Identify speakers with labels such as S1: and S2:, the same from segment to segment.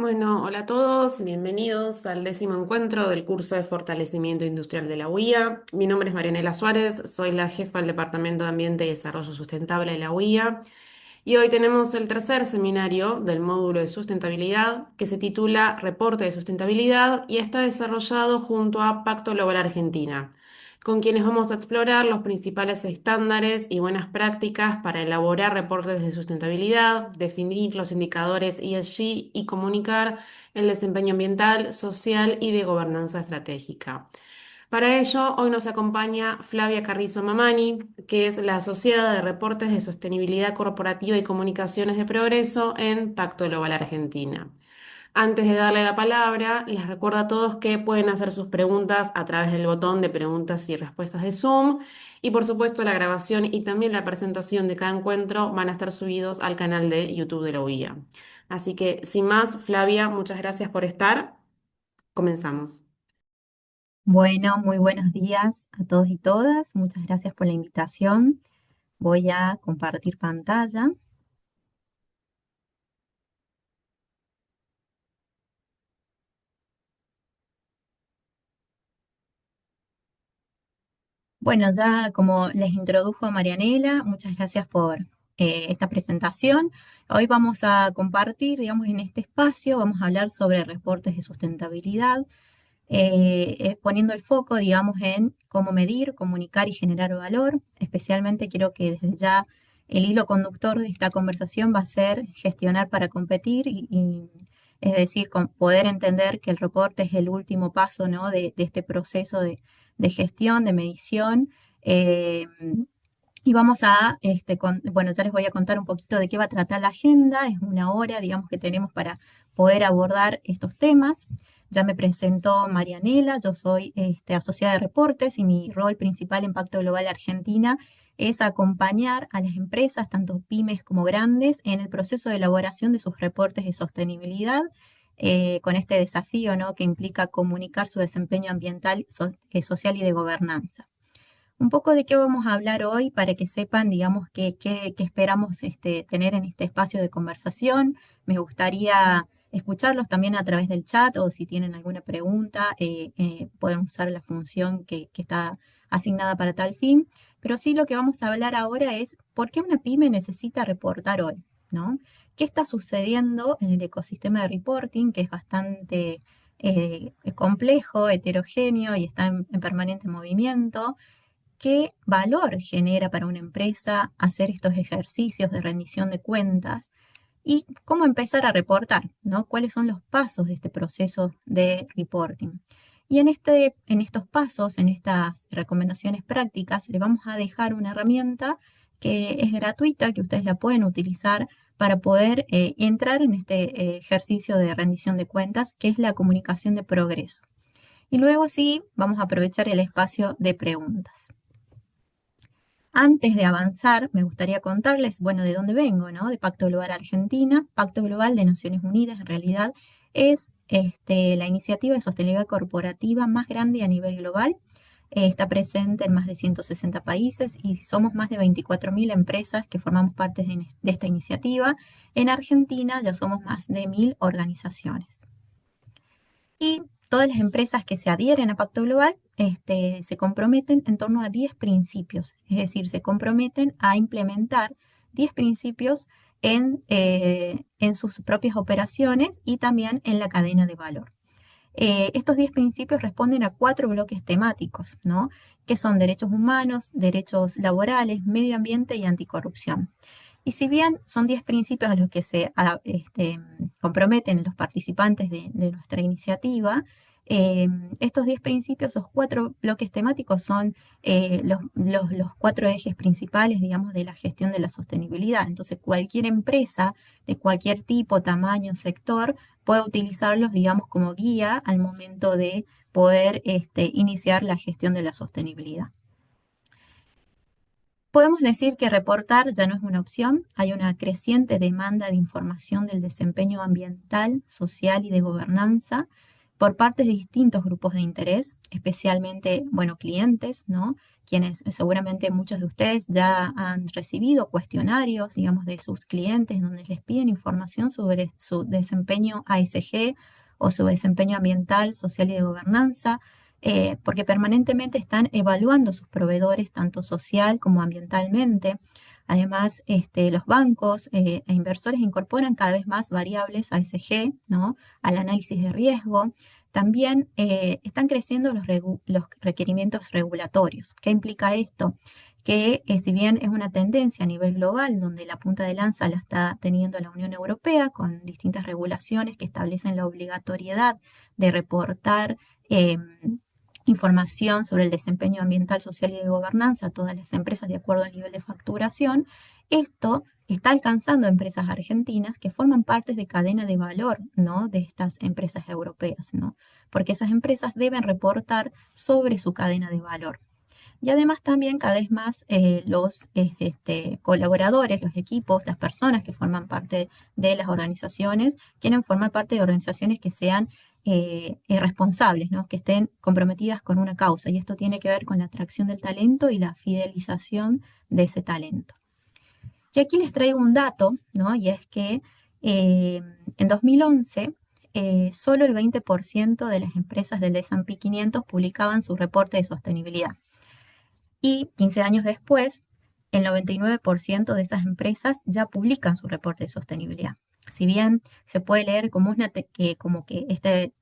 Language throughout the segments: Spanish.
S1: Bueno, hola a todos, bienvenidos al 10.º encuentro del curso de Fortalecimiento Industrial de la UIA. Mi nombre es Marianela Suárez, soy la jefa del Departamento de Ambiente y Desarrollo Sustentable de la UIA y hoy tenemos el tercer seminario del módulo de sustentabilidad que se titula Reporte de Sustentabilidad y está desarrollado junto a Pacto Global Argentina, con quienes vamos a explorar los principales estándares y buenas prácticas para elaborar reportes de sustentabilidad, definir los indicadores ESG y comunicar el desempeño ambiental, social y de gobernanza estratégica. Para ello, hoy nos acompaña Flavia Carrizo Mamani, que es la asociada de reportes de sostenibilidad corporativa y comunicaciones de progreso en Pacto Global Argentina. Antes de darle la palabra, les recuerdo a todos que pueden hacer sus preguntas a través del botón de preguntas y respuestas de Zoom. Y por supuesto, la grabación y también la presentación de cada encuentro van a estar subidos al canal de YouTube de la UIA. Así que, sin más, Flavia, muchas gracias por estar. Comenzamos.
S2: Bueno, muy buenos días a todos y todas. Muchas gracias por la invitación. Voy a compartir pantalla. Bueno, ya como les introdujo Marianela, muchas gracias por esta presentación. Hoy vamos a compartir, digamos, en este espacio, vamos a hablar sobre reportes de sustentabilidad, poniendo el foco, digamos, en cómo medir, comunicar y generar valor. Especialmente quiero que desde ya el hilo conductor de esta conversación va a ser gestionar para competir es decir, con poder entender que el reporte es el último paso, ¿no? de este proceso de gestión, de medición. eh, y vamos a, bueno, ya les voy a contar un poquito de qué va a tratar la agenda. Es una hora, digamos, que tenemos para poder abordar estos temas. Ya me presentó Marianela, yo soy asociada de reportes y mi rol principal en Pacto Global Argentina es acompañar a las empresas, tanto pymes como grandes, en el proceso de elaboración de sus reportes de sostenibilidad, con este desafío, ¿no? que implica comunicar su desempeño ambiental, social y de gobernanza. Un poco de qué vamos a hablar hoy para que sepan, digamos, qué esperamos tener en este espacio de conversación. Me gustaría escucharlos también a través del chat o si tienen alguna pregunta, pueden usar la función que está asignada para tal fin. Pero sí lo que vamos a hablar ahora es por qué una pyme necesita reportar hoy, ¿no? ¿Qué está sucediendo en el ecosistema de reporting, que es bastante complejo, heterogéneo y está en permanente movimiento? ¿Qué valor genera para una empresa hacer estos ejercicios de rendición de cuentas? Y cómo empezar a reportar, ¿no? ¿Cuáles son los pasos de este proceso de reporting? Y en estos pasos, en estas recomendaciones prácticas, le vamos a dejar una herramienta que es gratuita, que ustedes la pueden utilizar para poder entrar en este ejercicio de rendición de cuentas, que es la comunicación de progreso. Y luego sí, vamos a aprovechar el espacio de preguntas. Antes de avanzar, me gustaría contarles, bueno, de dónde vengo, ¿no? De Pacto Global Argentina. Pacto Global de Naciones Unidas, en realidad, es la iniciativa de sostenibilidad corporativa más grande a nivel global. Está presente en más de 160 países y somos más de 24.000 empresas que formamos parte de esta iniciativa. En Argentina ya somos más de 1.000 organizaciones. Y todas las empresas que se adhieren a Pacto Global se comprometen en torno a 10 principios, es decir, se comprometen a implementar 10 principios en sus propias operaciones y también en la cadena de valor. Estos 10 principios responden a 4 bloques temáticos, ¿no? Que son derechos humanos, derechos laborales, medio ambiente y anticorrupción. Y si bien son 10 principios a los que se comprometen los participantes de nuestra iniciativa, estos 10 principios, esos 4 bloques temáticos son los 4 ejes principales, digamos, de la gestión de la sostenibilidad. Entonces, cualquier empresa de cualquier tipo, tamaño, sector, puede utilizarlos, digamos, como guía al momento de poder iniciar la gestión de la sostenibilidad. Podemos decir que reportar ya no es una opción, hay una creciente demanda de información del desempeño ambiental, social y de gobernanza, por parte de distintos grupos de interés, especialmente, bueno, clientes, ¿no? Quienes seguramente muchos de ustedes ya han recibido cuestionarios, digamos, de sus clientes donde les piden información sobre su desempeño ASG o su desempeño ambiental, social y de gobernanza, porque permanentemente están evaluando sus proveedores, tanto social como ambientalmente. Además, los bancos e inversores incorporan cada vez más variables ASG, ¿no? Al análisis de riesgo. También están creciendo los requerimientos regulatorios. ¿Qué implica esto? Que si bien es una tendencia a nivel global, donde la punta de lanza la está teniendo la Unión Europea con distintas regulaciones que establecen la obligatoriedad de reportar información sobre el desempeño ambiental, social y de gobernanza a todas las empresas de acuerdo al nivel de facturación, esto está alcanzando empresas argentinas que forman parte de cadena de valor, ¿no? De estas empresas europeas, ¿no? Porque esas empresas deben reportar sobre su cadena de valor. Y además también cada vez más los colaboradores, los equipos, las personas que forman parte de las organizaciones, quieren formar parte de organizaciones que sean responsables, ¿no? Que estén comprometidas con una causa. Y esto tiene que ver con la atracción del talento y la fidelización de ese talento. Y aquí les traigo un dato, ¿no? Y es que en 2011 solo el 20% de las empresas del S&P 500 publicaban su reporte de sostenibilidad. Y 15 años después, el 99% de esas empresas ya publican su reporte de sostenibilidad. Si bien se puede leer como, como que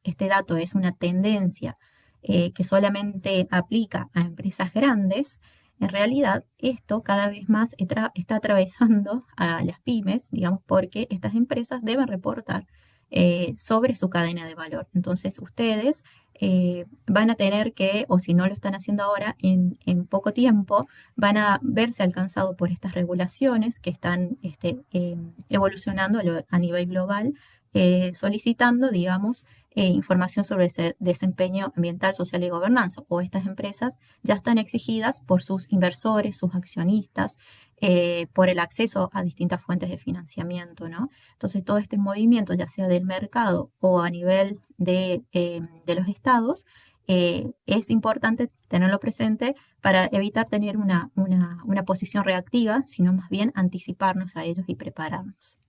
S2: este dato es una tendencia que solamente aplica a empresas grandes, en realidad esto cada vez más está atravesando a las pymes, digamos, porque estas empresas deben reportar sobre su cadena de valor. Entonces ustedes van a tener que, o si no lo están haciendo ahora, en poco tiempo, van a verse alcanzados por estas regulaciones que están evolucionando a nivel global, solicitando, digamos, información sobre ese desempeño ambiental, social y gobernanza. O estas empresas ya están exigidas por sus inversores, sus accionistas, por el acceso a distintas fuentes de financiamiento, ¿no? Entonces, todo este movimiento, ya sea del mercado o a nivel de los estados, es importante tenerlo presente para evitar tener una posición reactiva, sino más bien anticiparnos a ellos y prepararnos.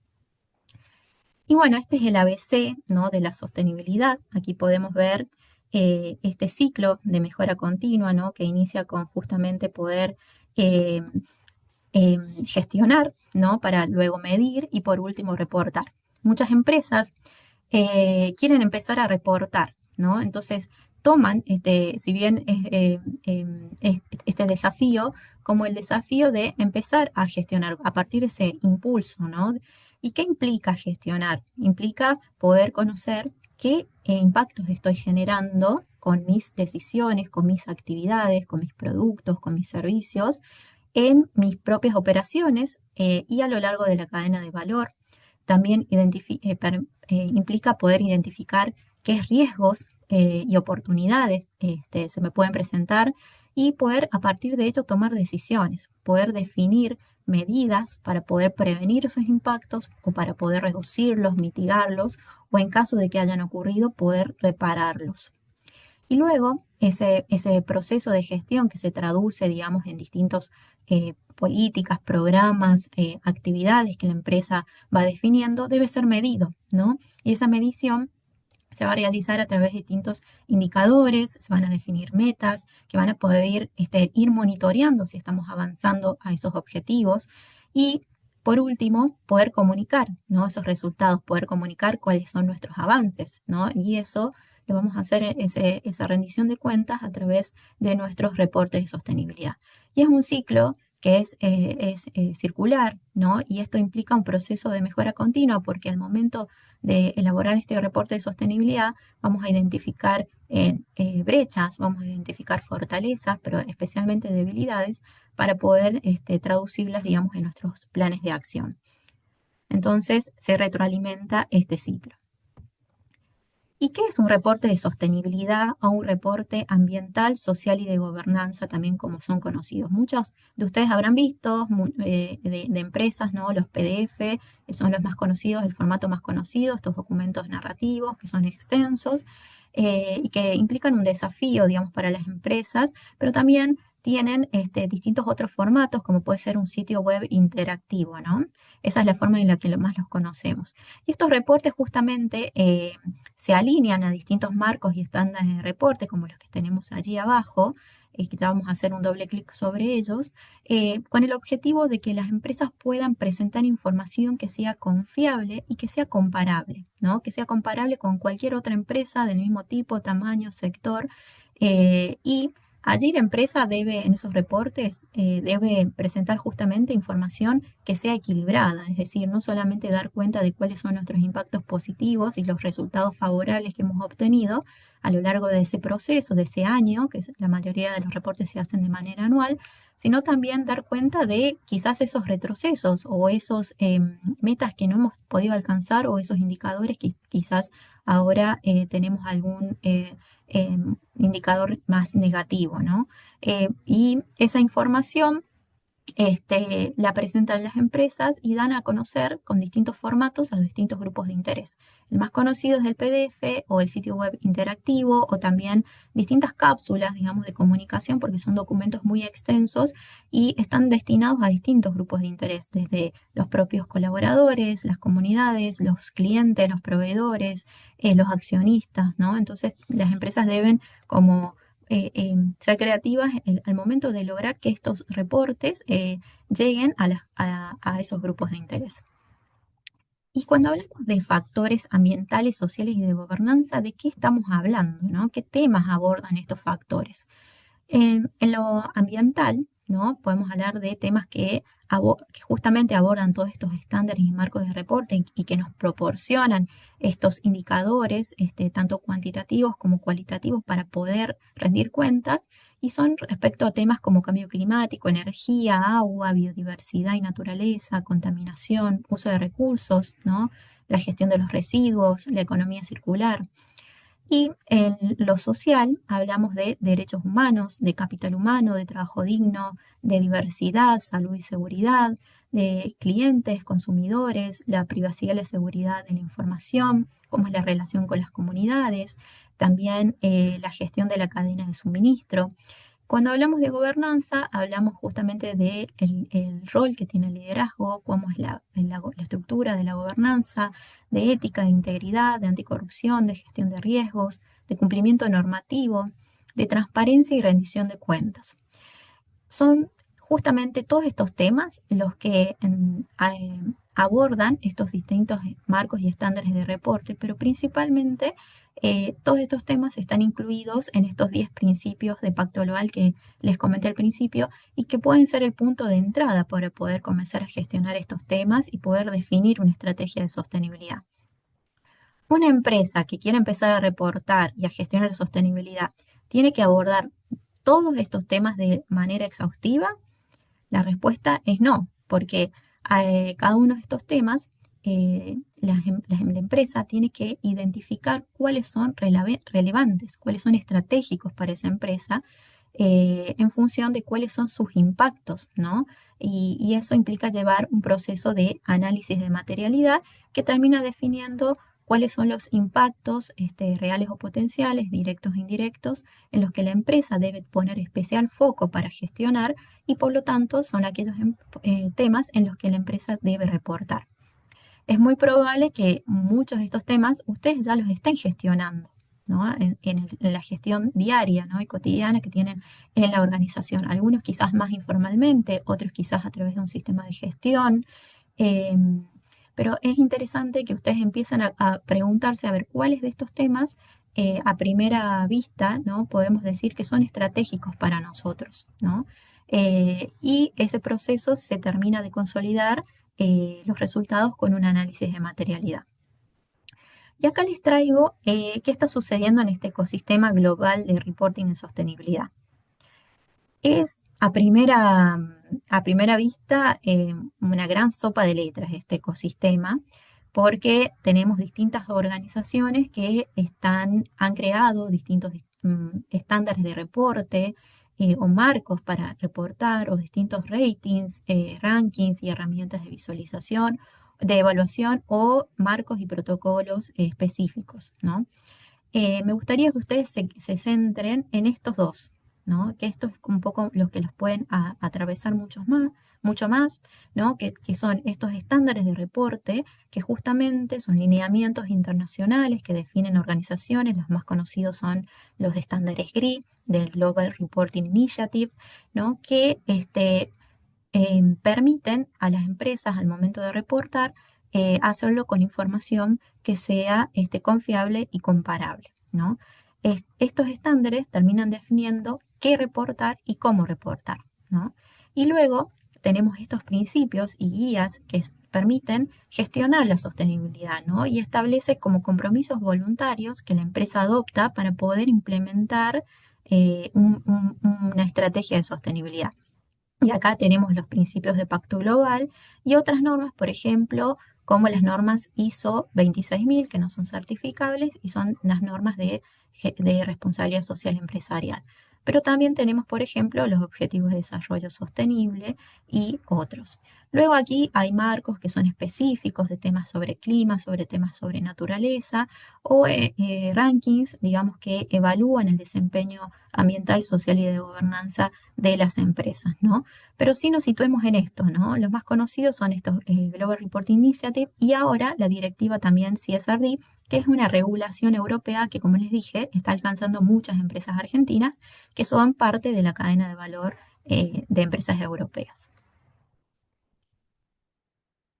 S2: Y bueno, este es el ABC, ¿no? De la sostenibilidad. Aquí podemos ver este ciclo de mejora continua, ¿no? Que inicia con justamente poder eh, gestionar, ¿no? Para luego medir y por último reportar. Muchas empresas quieren empezar a reportar, ¿no? Entonces toman, si bien es este desafío, como el desafío de empezar a gestionar a partir de ese impulso, ¿no? ¿Y qué implica gestionar? Implica poder conocer qué impactos estoy generando con mis decisiones, con mis actividades, con mis productos, con mis servicios, en mis propias operaciones y a lo largo de la cadena de valor. También implica poder identificar qué riesgos y oportunidades se me pueden presentar y poder a partir de ello tomar decisiones, poder definir medidas para poder prevenir esos impactos o para poder reducirlos, mitigarlos o en caso de que hayan ocurrido, poder repararlos. Y luego ese proceso de gestión que se traduce, digamos, en distintos políticas, programas, actividades que la empresa va definiendo, debe ser medido, ¿no? Y esa medición se va a realizar a través de distintos indicadores, se van a definir metas que van a poder ir monitoreando si estamos avanzando a esos objetivos y por último, poder comunicar, ¿no? Esos resultados, poder comunicar cuáles son nuestros avances, ¿no? Y eso lo vamos a hacer esa rendición de cuentas a través de nuestros reportes de sostenibilidad. Y es un ciclo que es circular, ¿no? Y esto implica un proceso de mejora continua porque al momento de elaborar este reporte de sostenibilidad vamos a identificar brechas, vamos a identificar fortalezas, pero especialmente debilidades para poder traducirlas, digamos, en nuestros planes de acción. Entonces se retroalimenta este ciclo. ¿Y qué es un reporte de sostenibilidad o un reporte ambiental, social y de gobernanza, también como son conocidos? Muchos de ustedes habrán visto de empresas, ¿no? Los PDF son los más conocidos, el formato más conocido, estos documentos narrativos que son extensos y que implican un desafío, digamos, para las empresas, pero también tienen distintos otros formatos, como puede ser un sitio web interactivo, ¿no? Esa es la forma en la que más los conocemos. Y estos reportes justamente se alinean a distintos marcos y estándares de reporte, como los que tenemos allí abajo, que ya vamos a hacer un doble clic sobre ellos, con el objetivo de que las empresas puedan presentar información que sea confiable y que sea comparable, ¿no? Que sea comparable con cualquier otra empresa del mismo tipo, tamaño, sector, y allí la empresa debe, en esos reportes, debe presentar justamente información que sea equilibrada, es decir, no solamente dar cuenta de cuáles son nuestros impactos positivos y los resultados favorables que hemos obtenido a lo largo de ese proceso, de ese año, que la mayoría de los reportes se hacen de manera anual, sino también dar cuenta de quizás esos retrocesos o esos metas que no hemos podido alcanzar o esos indicadores que quizás ahora tenemos algún indicador más negativo, ¿no? Y esa información la presentan las empresas y dan a conocer con distintos formatos a distintos grupos de interés. El más conocido es el PDF o el sitio web interactivo o también distintas cápsulas, digamos, de comunicación porque son documentos muy extensos y están destinados a distintos grupos de interés, desde los propios colaboradores, las comunidades, los clientes, los proveedores, los accionistas, ¿no? Entonces, las empresas deben como ser creativas al momento de lograr que estos reportes lleguen a esos grupos de interés. Y cuando hablamos de factores ambientales, sociales y de gobernanza, ¿de qué estamos hablando, no? ¿Qué temas abordan estos factores? En lo ambiental, ¿no? Podemos hablar de temas que justamente abordan todos estos estándares y marcos de reporte y que nos proporcionan estos indicadores, tanto cuantitativos como cualitativos, para poder rendir cuentas. Y son respecto a temas como cambio climático, energía, agua, biodiversidad y naturaleza, contaminación, uso de recursos, ¿no? La gestión de los residuos, la economía circular. Y en lo social hablamos de derechos humanos, de capital humano, de trabajo digno, de diversidad, salud y seguridad, de clientes, consumidores, la privacidad y la seguridad de la información, cómo es la relación con las comunidades, también la gestión de la cadena de suministro. Cuando hablamos de gobernanza, hablamos justamente de el rol que tiene el liderazgo, cómo es la estructura de la gobernanza, de ética, de integridad, de anticorrupción, de gestión de riesgos, de cumplimiento normativo, de transparencia y rendición de cuentas. Son justamente todos estos temas los que abordan estos distintos marcos y estándares de reporte, pero principalmente todos estos temas están incluidos en estos 10 principios de Pacto Global que les comenté al principio y que pueden ser el punto de entrada para poder comenzar a gestionar estos temas y poder definir una estrategia de sostenibilidad. Una empresa que quiere empezar a reportar y a gestionar la sostenibilidad tiene que abordar todos estos temas de manera exhaustiva. La respuesta es no, porque cada uno de estos temas, la empresa tiene que identificar cuáles son relevantes, cuáles son estratégicos para esa empresa, en función de cuáles son sus impactos, ¿no? Y eso implica llevar un proceso de análisis de materialidad que termina definiendo cuáles son los impactos reales o potenciales, directos e indirectos, en los que la empresa debe poner especial foco para gestionar y por lo tanto son aquellos temas en los que la empresa debe reportar. Es muy probable que muchos de estos temas ustedes ya los estén gestionando, ¿no? En la gestión diaria, ¿no? Y cotidiana que tienen en la organización. Algunos quizás más informalmente, otros quizás a través de un sistema de gestión. eh, pero es interesante que ustedes empiecen a preguntarse a ver cuáles de estos temas a primera vista, ¿no? Podemos decir que son estratégicos para nosotros, ¿no? Y ese proceso se termina de consolidar los resultados con un análisis de materialidad. Y acá les traigo qué está sucediendo en este ecosistema global de reporting en sostenibilidad. Es a primera vista una gran sopa de letras este ecosistema, porque tenemos distintas organizaciones que han creado distintos estándares de reporte o marcos para reportar o distintos ratings, rankings y herramientas de visualización, de evaluación o marcos y protocolos específicos, ¿no? Me gustaría que ustedes se centren en estos dos, ¿no? Que esto es un poco los que los pueden atravesar mucho más, ¿no? Que son estos estándares de reporte, que justamente son lineamientos internacionales que definen organizaciones. Los más conocidos son los estándares GRI, del Global Reporting Initiative, ¿no? Que permiten a las empresas al momento de reportar hacerlo con información que sea confiable y comparable, ¿no? Estos estándares terminan definiendo qué reportar y cómo reportar, ¿no? Y luego tenemos estos principios y guías que permiten gestionar la sostenibilidad, ¿no? Y establece como compromisos voluntarios que la empresa adopta para poder implementar una estrategia de sostenibilidad. Y acá tenemos los principios de Pacto Global y otras normas, por ejemplo, como las normas ISO 26000, que no son certificables, y son las normas de responsabilidad social empresarial. Pero también tenemos, por ejemplo, los Objetivos de Desarrollo Sostenible y otros. Luego aquí hay marcos que son específicos de temas sobre clima, sobre temas sobre naturaleza o rankings, digamos, que evalúan el desempeño ambiental, social y de gobernanza de las empresas, ¿no? Pero sí nos situemos en esto, ¿no? Los más conocidos son estos Global Reporting Initiative y ahora la directiva también CSRD, que es una regulación europea que, como les dije, está alcanzando muchas empresas argentinas que son parte de la cadena de valor de empresas europeas.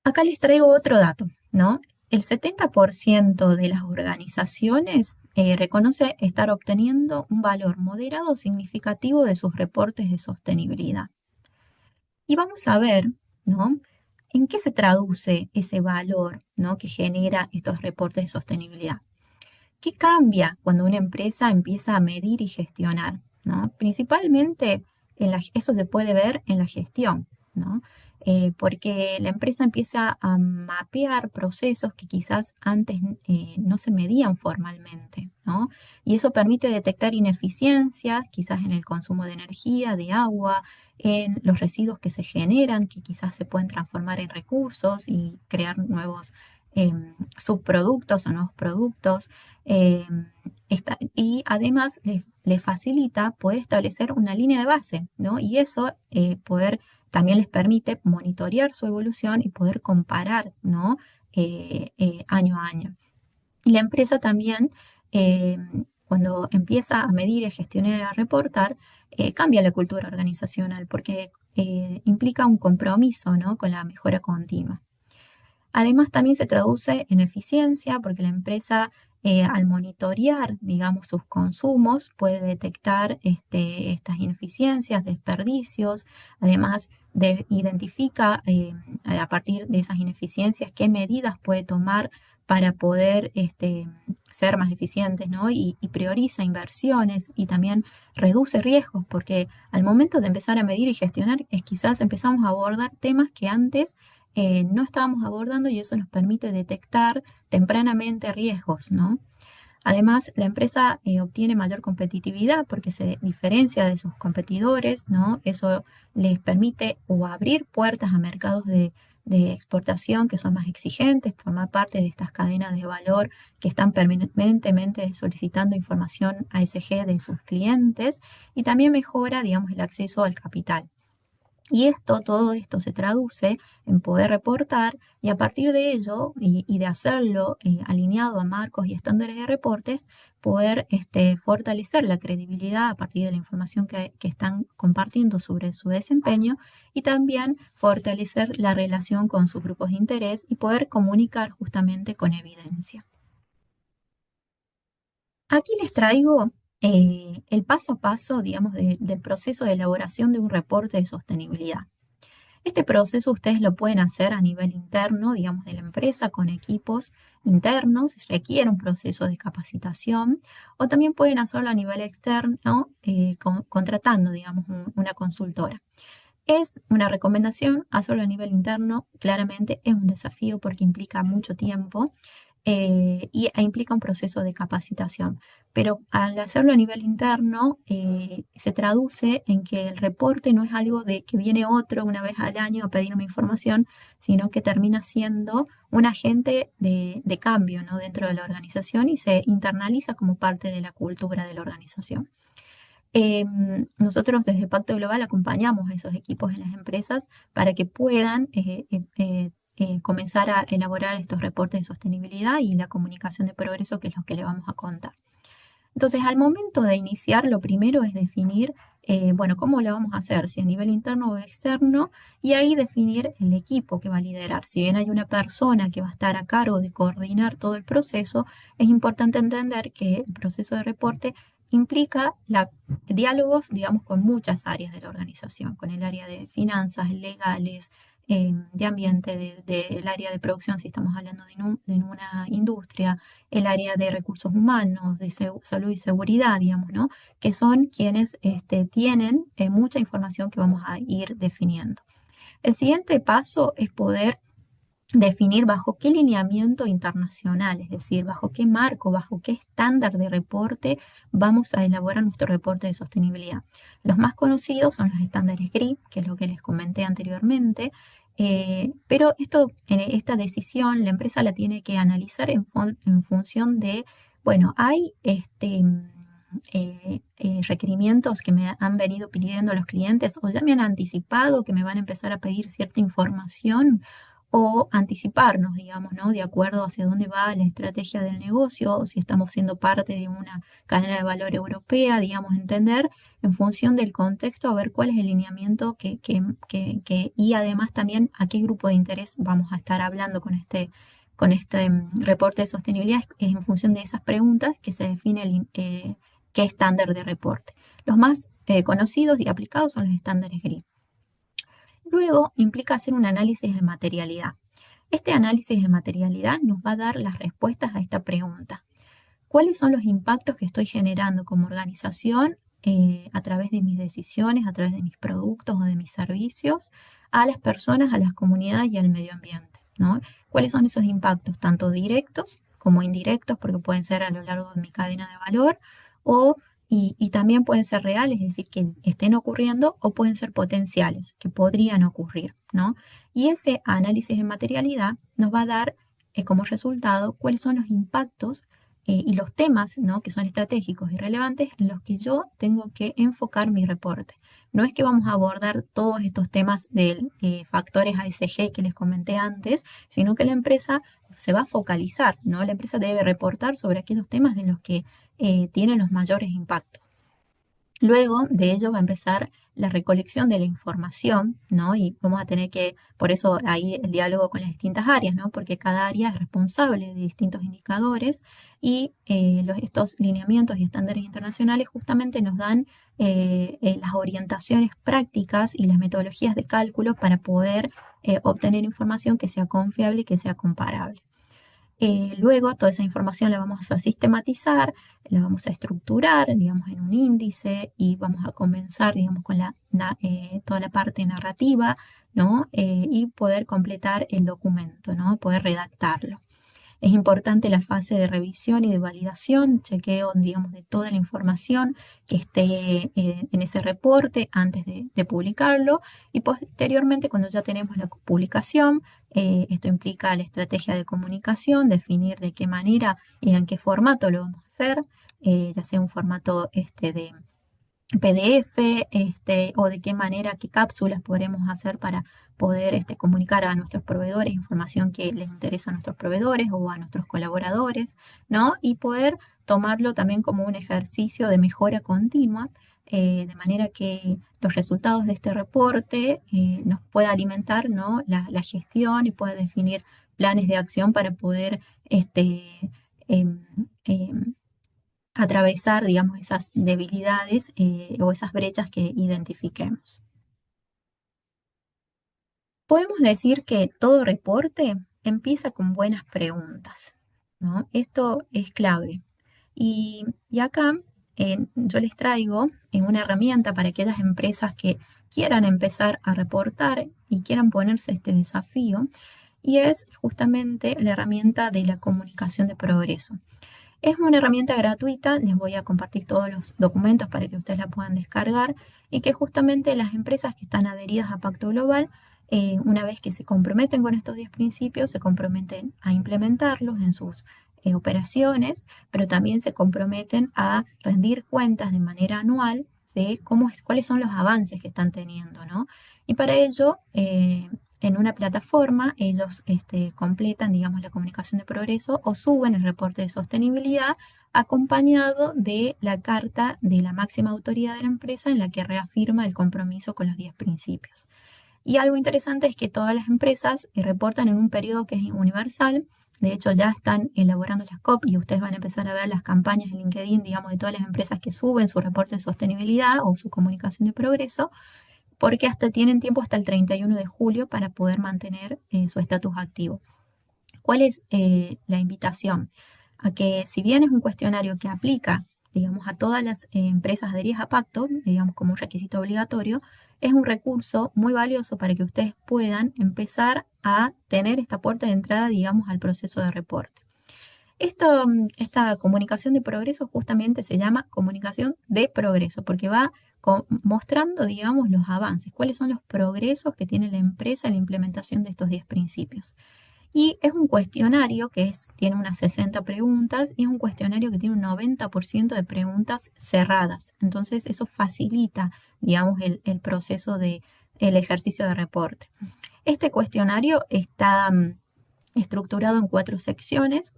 S2: Acá les traigo otro dato, ¿no? El 70% de las organizaciones reconoce estar obteniendo un valor moderado o significativo de sus reportes de sostenibilidad. Y vamos a ver, ¿no? ¿En qué se traduce ese valor, ¿no? Que genera estos reportes de sostenibilidad? ¿Qué cambia cuando una empresa empieza a medir y gestionar, ¿no? Principalmente eso se puede ver en la gestión, ¿no? Porque la empresa empieza a mapear procesos que quizás antes no se medían formalmente, ¿no? Y eso permite detectar ineficiencias, quizás en el consumo de energía, de agua, en los residuos que se generan, que quizás se pueden transformar en recursos y crear nuevos subproductos o nuevos productos. eh, y además le facilita poder establecer una línea de base, ¿no? Y eso también les permite monitorear su evolución y poder comparar, ¿no? Año a año. Y la empresa también, eh, cuando empieza a medir, a gestionar y a reportar, cambia la cultura organizacional porque implica un compromiso, ¿no? Con la mejora continua. Además, también se traduce en eficiencia porque la empresa, al monitorear, digamos, sus consumos, puede detectar estas ineficiencias, desperdicios. Además, identifica a partir de esas ineficiencias qué medidas puede tomar para poder ser más eficientes, ¿no? Y prioriza inversiones y también reduce riesgos, porque al momento de empezar a medir y gestionar, quizás empezamos a abordar temas que antes no estábamos abordando y eso nos permite detectar tempranamente riesgos, ¿no? Además, la empresa obtiene mayor competitividad porque se diferencia de sus competidores, ¿no? Eso les permite o abrir puertas a mercados de exportación que son más exigentes, formar parte de estas cadenas de valor que están permanentemente solicitando información ASG de sus clientes y también mejora, digamos, el acceso al capital. Y todo esto se traduce en poder reportar y a partir de ello y de hacerlo alineado a marcos y estándares de reportes, poder fortalecer la credibilidad a partir de la información que están compartiendo sobre su desempeño y también fortalecer la relación con sus grupos de interés y poder comunicar justamente con evidencia. Aquí les traigo el paso a paso, digamos, del proceso de elaboración de un reporte de sostenibilidad. Este proceso ustedes lo pueden hacer a nivel interno, digamos, de la empresa con equipos internos, requiere un proceso de capacitación, o también pueden hacerlo a nivel externo contratando, digamos, una consultora. Es una recomendación, hacerlo a nivel interno, claramente es un desafío porque implica mucho tiempo e implica un proceso de capacitación. Pero al hacerlo a nivel interno, se traduce en que el reporte no es algo de que viene otro una vez al año a pedirme información, sino que termina siendo un agente de cambio, ¿no? Dentro de la organización y se internaliza como parte de la cultura de la organización. Nosotros desde Pacto Global acompañamos a esos equipos en las empresas para que puedan comenzar a elaborar estos reportes de sostenibilidad y la comunicación de progreso, que es lo que le vamos a contar. Entonces, al momento de iniciar, lo primero es definir, bueno, cómo lo vamos a hacer, si a nivel interno o externo, y ahí definir el equipo que va a liderar. Si bien hay una persona que va a estar a cargo de coordinar todo el proceso, es importante entender que el proceso de reporte implica diálogos, digamos, con muchas áreas de la organización, con el área de finanzas, legales, de ambiente, del área de producción, si estamos hablando de una industria, el área de recursos humanos, de salud y seguridad, digamos, ¿no? Que son quienes tienen mucha información que vamos a ir definiendo. El siguiente paso es poder definir bajo qué lineamiento internacional, es decir, bajo qué marco, bajo qué estándar de reporte vamos a elaborar nuestro reporte de sostenibilidad. Los más conocidos son los estándares GRI, que es lo que les comenté anteriormente, pero esta decisión la empresa la tiene que analizar en función de, bueno, hay requerimientos que me han venido pidiendo los clientes o ya me han anticipado que me van a empezar a pedir cierta información o anticiparnos, digamos, ¿no? De acuerdo hacia dónde va la estrategia del negocio, o si estamos siendo parte de una cadena de valor europea, digamos, entender en función del contexto, a ver cuál es el lineamiento y además también a qué grupo de interés vamos a estar hablando con este reporte de sostenibilidad, es en función de esas preguntas que se define qué estándar de reporte. Los más conocidos y aplicados son los estándares GRI. Luego implica hacer un análisis de materialidad. Este análisis de materialidad nos va a dar las respuestas a esta pregunta. ¿Cuáles son los impactos que estoy generando como organización a través de mis decisiones, a través de mis productos o de mis servicios a las personas, a las comunidades y al medio ambiente, ¿no? ¿Cuáles son esos impactos, tanto directos como indirectos, porque pueden ser a lo largo de mi cadena de valor o y también pueden ser reales, es decir, que estén ocurriendo o pueden ser potenciales, que podrían ocurrir, ¿no? Y ese análisis de materialidad nos va a dar como resultado cuáles son los impactos y los temas, ¿no? Que son estratégicos y relevantes en los que yo tengo que enfocar mi reporte. No es que vamos a abordar todos estos temas de factores ASG que les comenté antes, sino que la empresa se va a focalizar, ¿no? La empresa debe reportar sobre aquellos temas de los que tienen los mayores impactos. Luego de ello va a empezar la recolección de la información, ¿no? Y vamos a tener que, por eso ahí el diálogo con las distintas áreas, ¿no? Porque cada área es responsable de distintos indicadores y estos lineamientos y estándares internacionales justamente nos dan las orientaciones prácticas y las metodologías de cálculo para poder obtener información que sea confiable y que sea comparable. Luego, toda esa información la vamos a sistematizar, la vamos a estructurar, digamos, en un índice y vamos a comenzar, digamos, con toda la parte narrativa, ¿no? Y poder completar el documento, ¿no? Poder redactarlo. Es importante la fase de revisión y de validación, chequeo, digamos, de toda la información que esté en ese reporte antes de publicarlo y posteriormente cuando ya tenemos la publicación, esto implica la estrategia de comunicación, definir de qué manera y en qué formato lo vamos a hacer, ya sea un formato de PDF, o de qué manera, qué cápsulas podremos hacer para poder comunicar a nuestros proveedores información que les interesa a nuestros proveedores o a nuestros colaboradores, ¿no? Y poder tomarlo también como un ejercicio de mejora continua, de manera que los resultados de este reporte nos pueda alimentar, ¿no? La gestión y pueda definir planes de acción para poder em, em, atravesar, digamos, esas debilidades o esas brechas que identifiquemos. Podemos decir que todo reporte empieza con buenas preguntas, ¿no? Esto es clave. Y acá yo les traigo una herramienta para aquellas empresas que quieran empezar a reportar y quieran ponerse este desafío, y es justamente la herramienta de la comunicación de progreso. Es una herramienta gratuita, les voy a compartir todos los documentos para que ustedes la puedan descargar y que justamente las empresas que están adheridas a Pacto Global, una vez que se comprometen con estos 10 principios, se comprometen a implementarlos en sus operaciones, pero también se comprometen a rendir cuentas de manera anual de cuáles son los avances que están teniendo, ¿no? Y para ello, en una plataforma, ellos completan, digamos, la comunicación de progreso o suben el reporte de sostenibilidad acompañado de la carta de la máxima autoridad de la empresa en la que reafirma el compromiso con los 10 principios. Y algo interesante es que todas las empresas reportan en un periodo que es universal. De hecho, ya están elaborando las COP y ustedes van a empezar a ver las campañas en LinkedIn, digamos, de todas las empresas que suben su reporte de sostenibilidad o su comunicación de progreso, porque tienen tiempo hasta el 31 de julio para poder mantener su estatus activo. ¿Cuál es la invitación? A que si bien es un cuestionario que aplica, digamos, a todas las empresas adheridas a Pacto, digamos, como un requisito obligatorio, es un recurso muy valioso para que ustedes puedan empezar a tener esta puerta de entrada, digamos, al proceso de reporte. Esta comunicación de progreso justamente se llama comunicación de progreso, porque va mostrando, digamos, los avances, cuáles son los progresos que tiene la empresa en la implementación de estos 10 principios. Y es un cuestionario tiene unas 60 preguntas y es un cuestionario que tiene un 90% de preguntas cerradas. Entonces eso facilita, digamos, el proceso el ejercicio de reporte. Este cuestionario está estructurado en 4 secciones.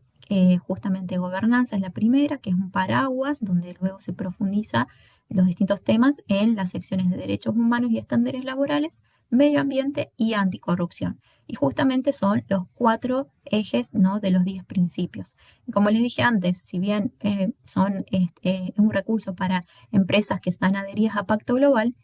S2: Justamente gobernanza es la primera, que es un paraguas, donde luego se profundiza los distintos temas en las secciones de derechos humanos y estándares laborales, medio ambiente y anticorrupción. Y justamente son los 4 ejes, ¿no?, de los 10 principios. Y como les dije antes, si bien son un recurso para empresas que están adheridas a Pacto Global,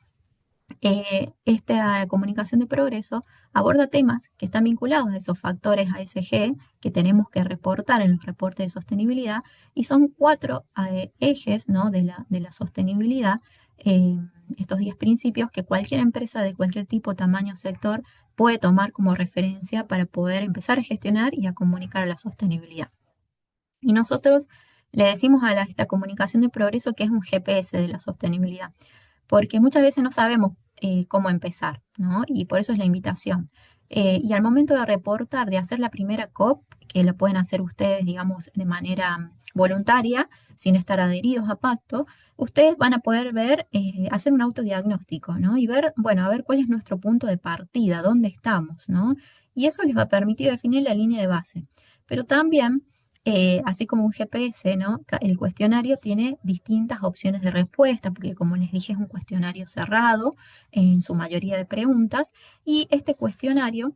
S2: esta comunicación de progreso aborda temas que están vinculados a esos factores ASG que tenemos que reportar en los reportes de sostenibilidad y son 4 ejes, ¿no?, de la sostenibilidad, eh, estos 10 principios que cualquier empresa de cualquier tipo, tamaño, sector puede tomar como referencia para poder empezar a gestionar y a comunicar la sostenibilidad. Y nosotros le decimos a esta comunicación de progreso que es un GPS de la sostenibilidad, porque muchas veces no sabemos cómo empezar, ¿no? Y por eso es la invitación. Y al momento de reportar, de hacer la primera COP, que lo pueden hacer ustedes, digamos, de manera voluntaria, sin estar adheridos a pacto, ustedes van a poder ver, hacer un autodiagnóstico, ¿no? Y ver, bueno, a ver cuál es nuestro punto de partida, dónde estamos, ¿no? Y eso les va a permitir definir la línea de base. Pero también así como un GPS, ¿no? El cuestionario tiene distintas opciones de respuesta, porque como les dije, es un cuestionario cerrado en su mayoría de preguntas, y este cuestionario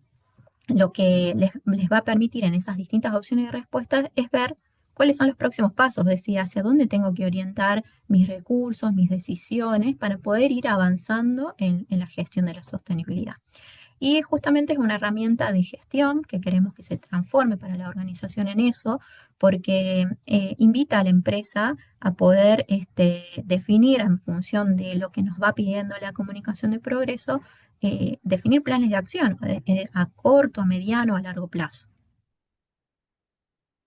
S2: lo que les va a permitir en esas distintas opciones de respuesta es ver cuáles son los próximos pasos, es decir, hacia dónde tengo que orientar mis recursos, mis decisiones, para poder ir avanzando en la gestión de la sostenibilidad. Y justamente es una herramienta de gestión que queremos que se transforme para la organización en eso, porque invita a la empresa a poder definir en función de lo que nos va pidiendo la comunicación de progreso, definir planes de acción a corto, a mediano, a largo plazo.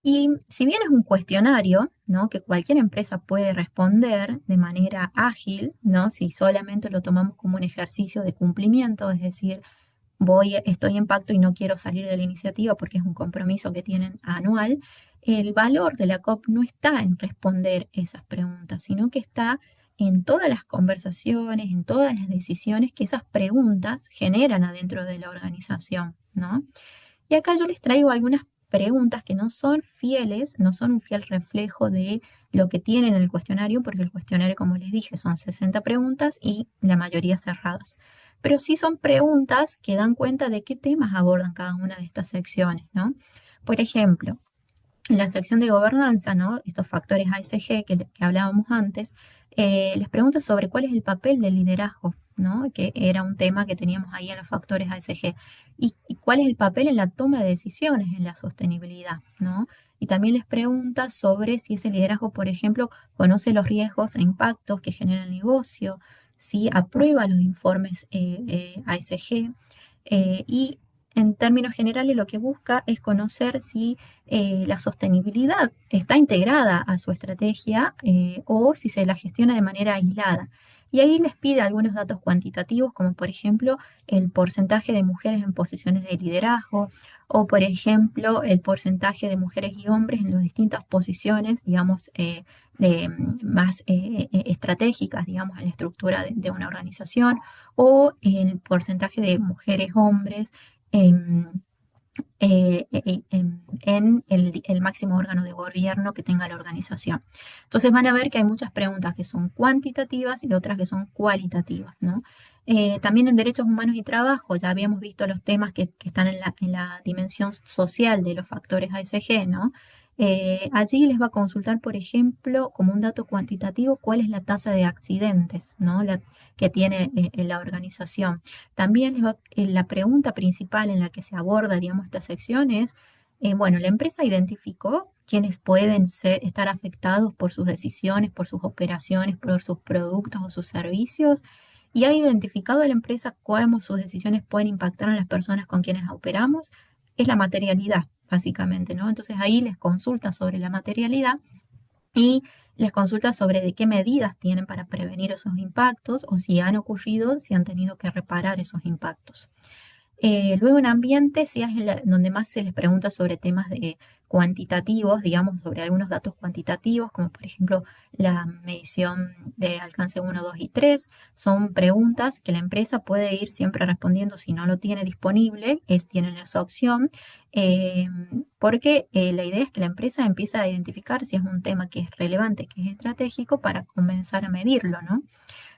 S2: Y si bien es un cuestionario, ¿no?, que cualquier empresa puede responder de manera ágil, ¿no?, si solamente lo tomamos como un ejercicio de cumplimiento, es decir, estoy en pacto y no quiero salir de la iniciativa porque es un compromiso que tienen anual, el valor de la COP no está en responder esas preguntas, sino que está en todas las conversaciones, en todas las decisiones que esas preguntas generan adentro de la organización, ¿no? Y acá yo les traigo algunas preguntas que no son fieles, no son un fiel reflejo de lo que tienen en el cuestionario, porque el cuestionario, como les dije, son 60 preguntas y la mayoría cerradas. Pero sí son preguntas que dan cuenta de qué temas abordan cada una de estas secciones, ¿no? Por ejemplo, en la sección de gobernanza, ¿no?, estos factores ASG que hablábamos antes, les pregunto sobre cuál es el papel del liderazgo, ¿no?, que era un tema que teníamos ahí en los factores ASG, y cuál es el papel en la toma de decisiones en la sostenibilidad, ¿no? Y también les pregunta sobre si ese liderazgo, por ejemplo, conoce los riesgos e impactos que genera el negocio, ¿sí? Aprueba los informes ASG y en términos generales lo que busca es conocer si la sostenibilidad está integrada a su estrategia o si se la gestiona de manera aislada. Y ahí les pide algunos datos cuantitativos, como por ejemplo el porcentaje de mujeres en posiciones de liderazgo, o por ejemplo el porcentaje de mujeres y hombres en las distintas posiciones, digamos, más estratégicas, digamos, en la estructura de una organización, o el porcentaje de mujeres, hombres en, en el máximo órgano de gobierno que tenga la organización. Entonces van a ver que hay muchas preguntas que son cuantitativas y otras que son cualitativas, ¿no? También en derechos humanos y trabajo, ya habíamos visto los temas que están en la dimensión social de los factores ASG, ¿no? Allí les va a consultar, por ejemplo, como un dato cuantitativo, cuál es la tasa de accidentes, ¿no? Que tiene la organización. También la pregunta principal en la que se aborda, digamos, esta sección es, bueno, la empresa identificó quienes pueden estar afectados por sus decisiones, por sus operaciones, por sus productos o sus servicios, y ha identificado a la empresa cómo sus decisiones pueden impactar a las personas con quienes operamos. Es la materialidad, básicamente, ¿no? Entonces ahí les consulta sobre la materialidad y les consulta sobre de qué medidas tienen para prevenir esos impactos o si han ocurrido, si han tenido que reparar esos impactos. Luego en ambiente, sí es donde más se les pregunta sobre temas cuantitativos, digamos, sobre algunos datos cuantitativos, como por ejemplo la medición de alcance 1, 2 y 3. Son preguntas que la empresa puede ir siempre respondiendo si no lo tiene disponible, tienen esa opción, eh, porque la idea es que la empresa empiece a identificar si es un tema que es relevante, que es estratégico, para comenzar a medirlo, ¿no?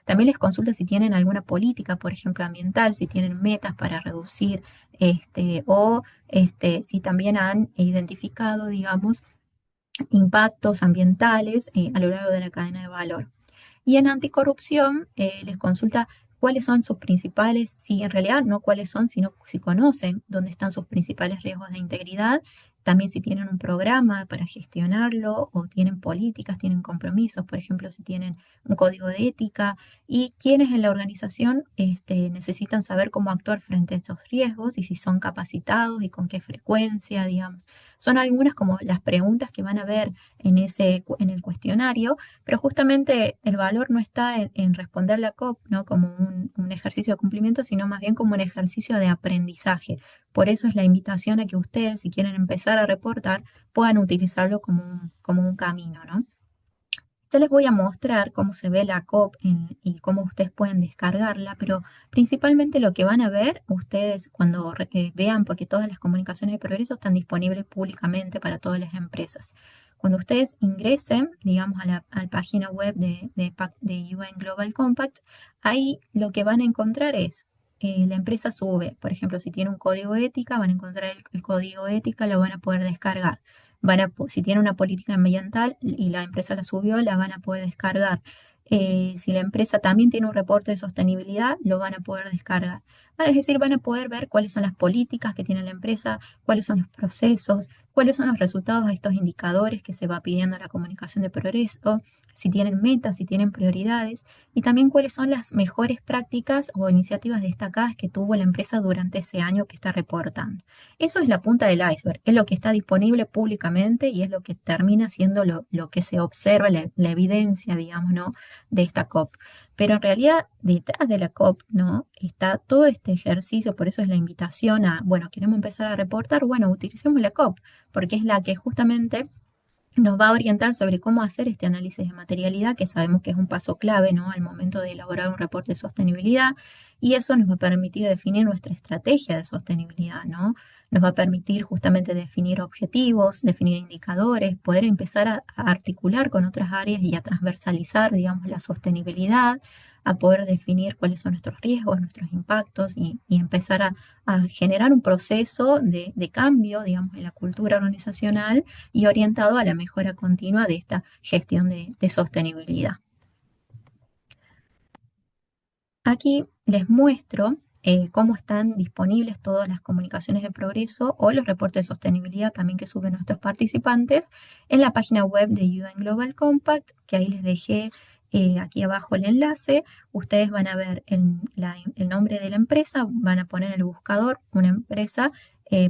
S2: También les consulta si tienen alguna política, por ejemplo, ambiental, si tienen metas para reducir, o si también han identificado, digamos, impactos ambientales a lo largo de la cadena de valor. Y en anticorrupción les consulta cuáles son sus principales, si en realidad no cuáles son, sino si conocen dónde están sus principales riesgos de integridad, también si tienen un programa para gestionarlo o tienen políticas, tienen compromisos, por ejemplo, si tienen un código de ética y quienes en la organización necesitan saber cómo actuar frente a esos riesgos y si son capacitados y con qué frecuencia, digamos. Son algunas como las preguntas que van a ver en el cuestionario, pero justamente el valor no está en responder la COP, ¿no? Como un ejercicio de cumplimiento, sino más bien como un ejercicio de aprendizaje. Por eso es la invitación a que ustedes, si quieren empezar a reportar, puedan utilizarlo como un camino, ¿no? Ya les voy a mostrar cómo se ve la COP y cómo ustedes pueden descargarla, pero principalmente lo que van a ver ustedes cuando vean, porque todas las comunicaciones de progreso están disponibles públicamente para todas las empresas. Cuando ustedes ingresen, digamos, a la página web de UN Global Compact, ahí lo que van a encontrar es, la empresa sube, por ejemplo, si tiene un código ética, van a encontrar el código ética, lo van a poder descargar. Si tiene una política ambiental y la empresa la subió, la van a poder descargar. Si la empresa también tiene un reporte de sostenibilidad, lo van a poder descargar. Es decir, van a poder ver cuáles son las políticas que tiene la empresa, cuáles son los procesos, cuáles son los resultados de estos indicadores que se va pidiendo en la comunicación de progreso, si tienen metas, si tienen prioridades, y también cuáles son las mejores prácticas o iniciativas destacadas que tuvo la empresa durante ese año que está reportando. Eso es la punta del iceberg, es lo que está disponible públicamente y es lo que termina siendo lo que se observa, la evidencia, digamos, ¿no? De esta COP. Pero en realidad, detrás de la COP, ¿no? Está todo este ejercicio, por eso es la invitación a, bueno, queremos empezar a reportar, bueno, utilicemos la COP, porque es la que justamente nos va a orientar sobre cómo hacer este análisis de materialidad, que sabemos que es un paso clave, ¿no? Al momento de elaborar un reporte de sostenibilidad, y eso nos va a permitir definir nuestra estrategia de sostenibilidad, ¿no? Nos va a permitir justamente definir objetivos, definir indicadores, poder empezar a articular con otras áreas y a transversalizar, digamos, la sostenibilidad, a poder definir cuáles son nuestros riesgos, nuestros impactos y empezar a generar un proceso de cambio, digamos, en la cultura organizacional y orientado a la mejora continua de esta gestión de sostenibilidad. Aquí les muestro cómo están disponibles todas las comunicaciones de progreso o los reportes de sostenibilidad también que suben nuestros participantes en la página web de UN Global Compact, que ahí les dejé aquí abajo el enlace, ustedes van a ver el nombre de la empresa, van a poner en el buscador una empresa,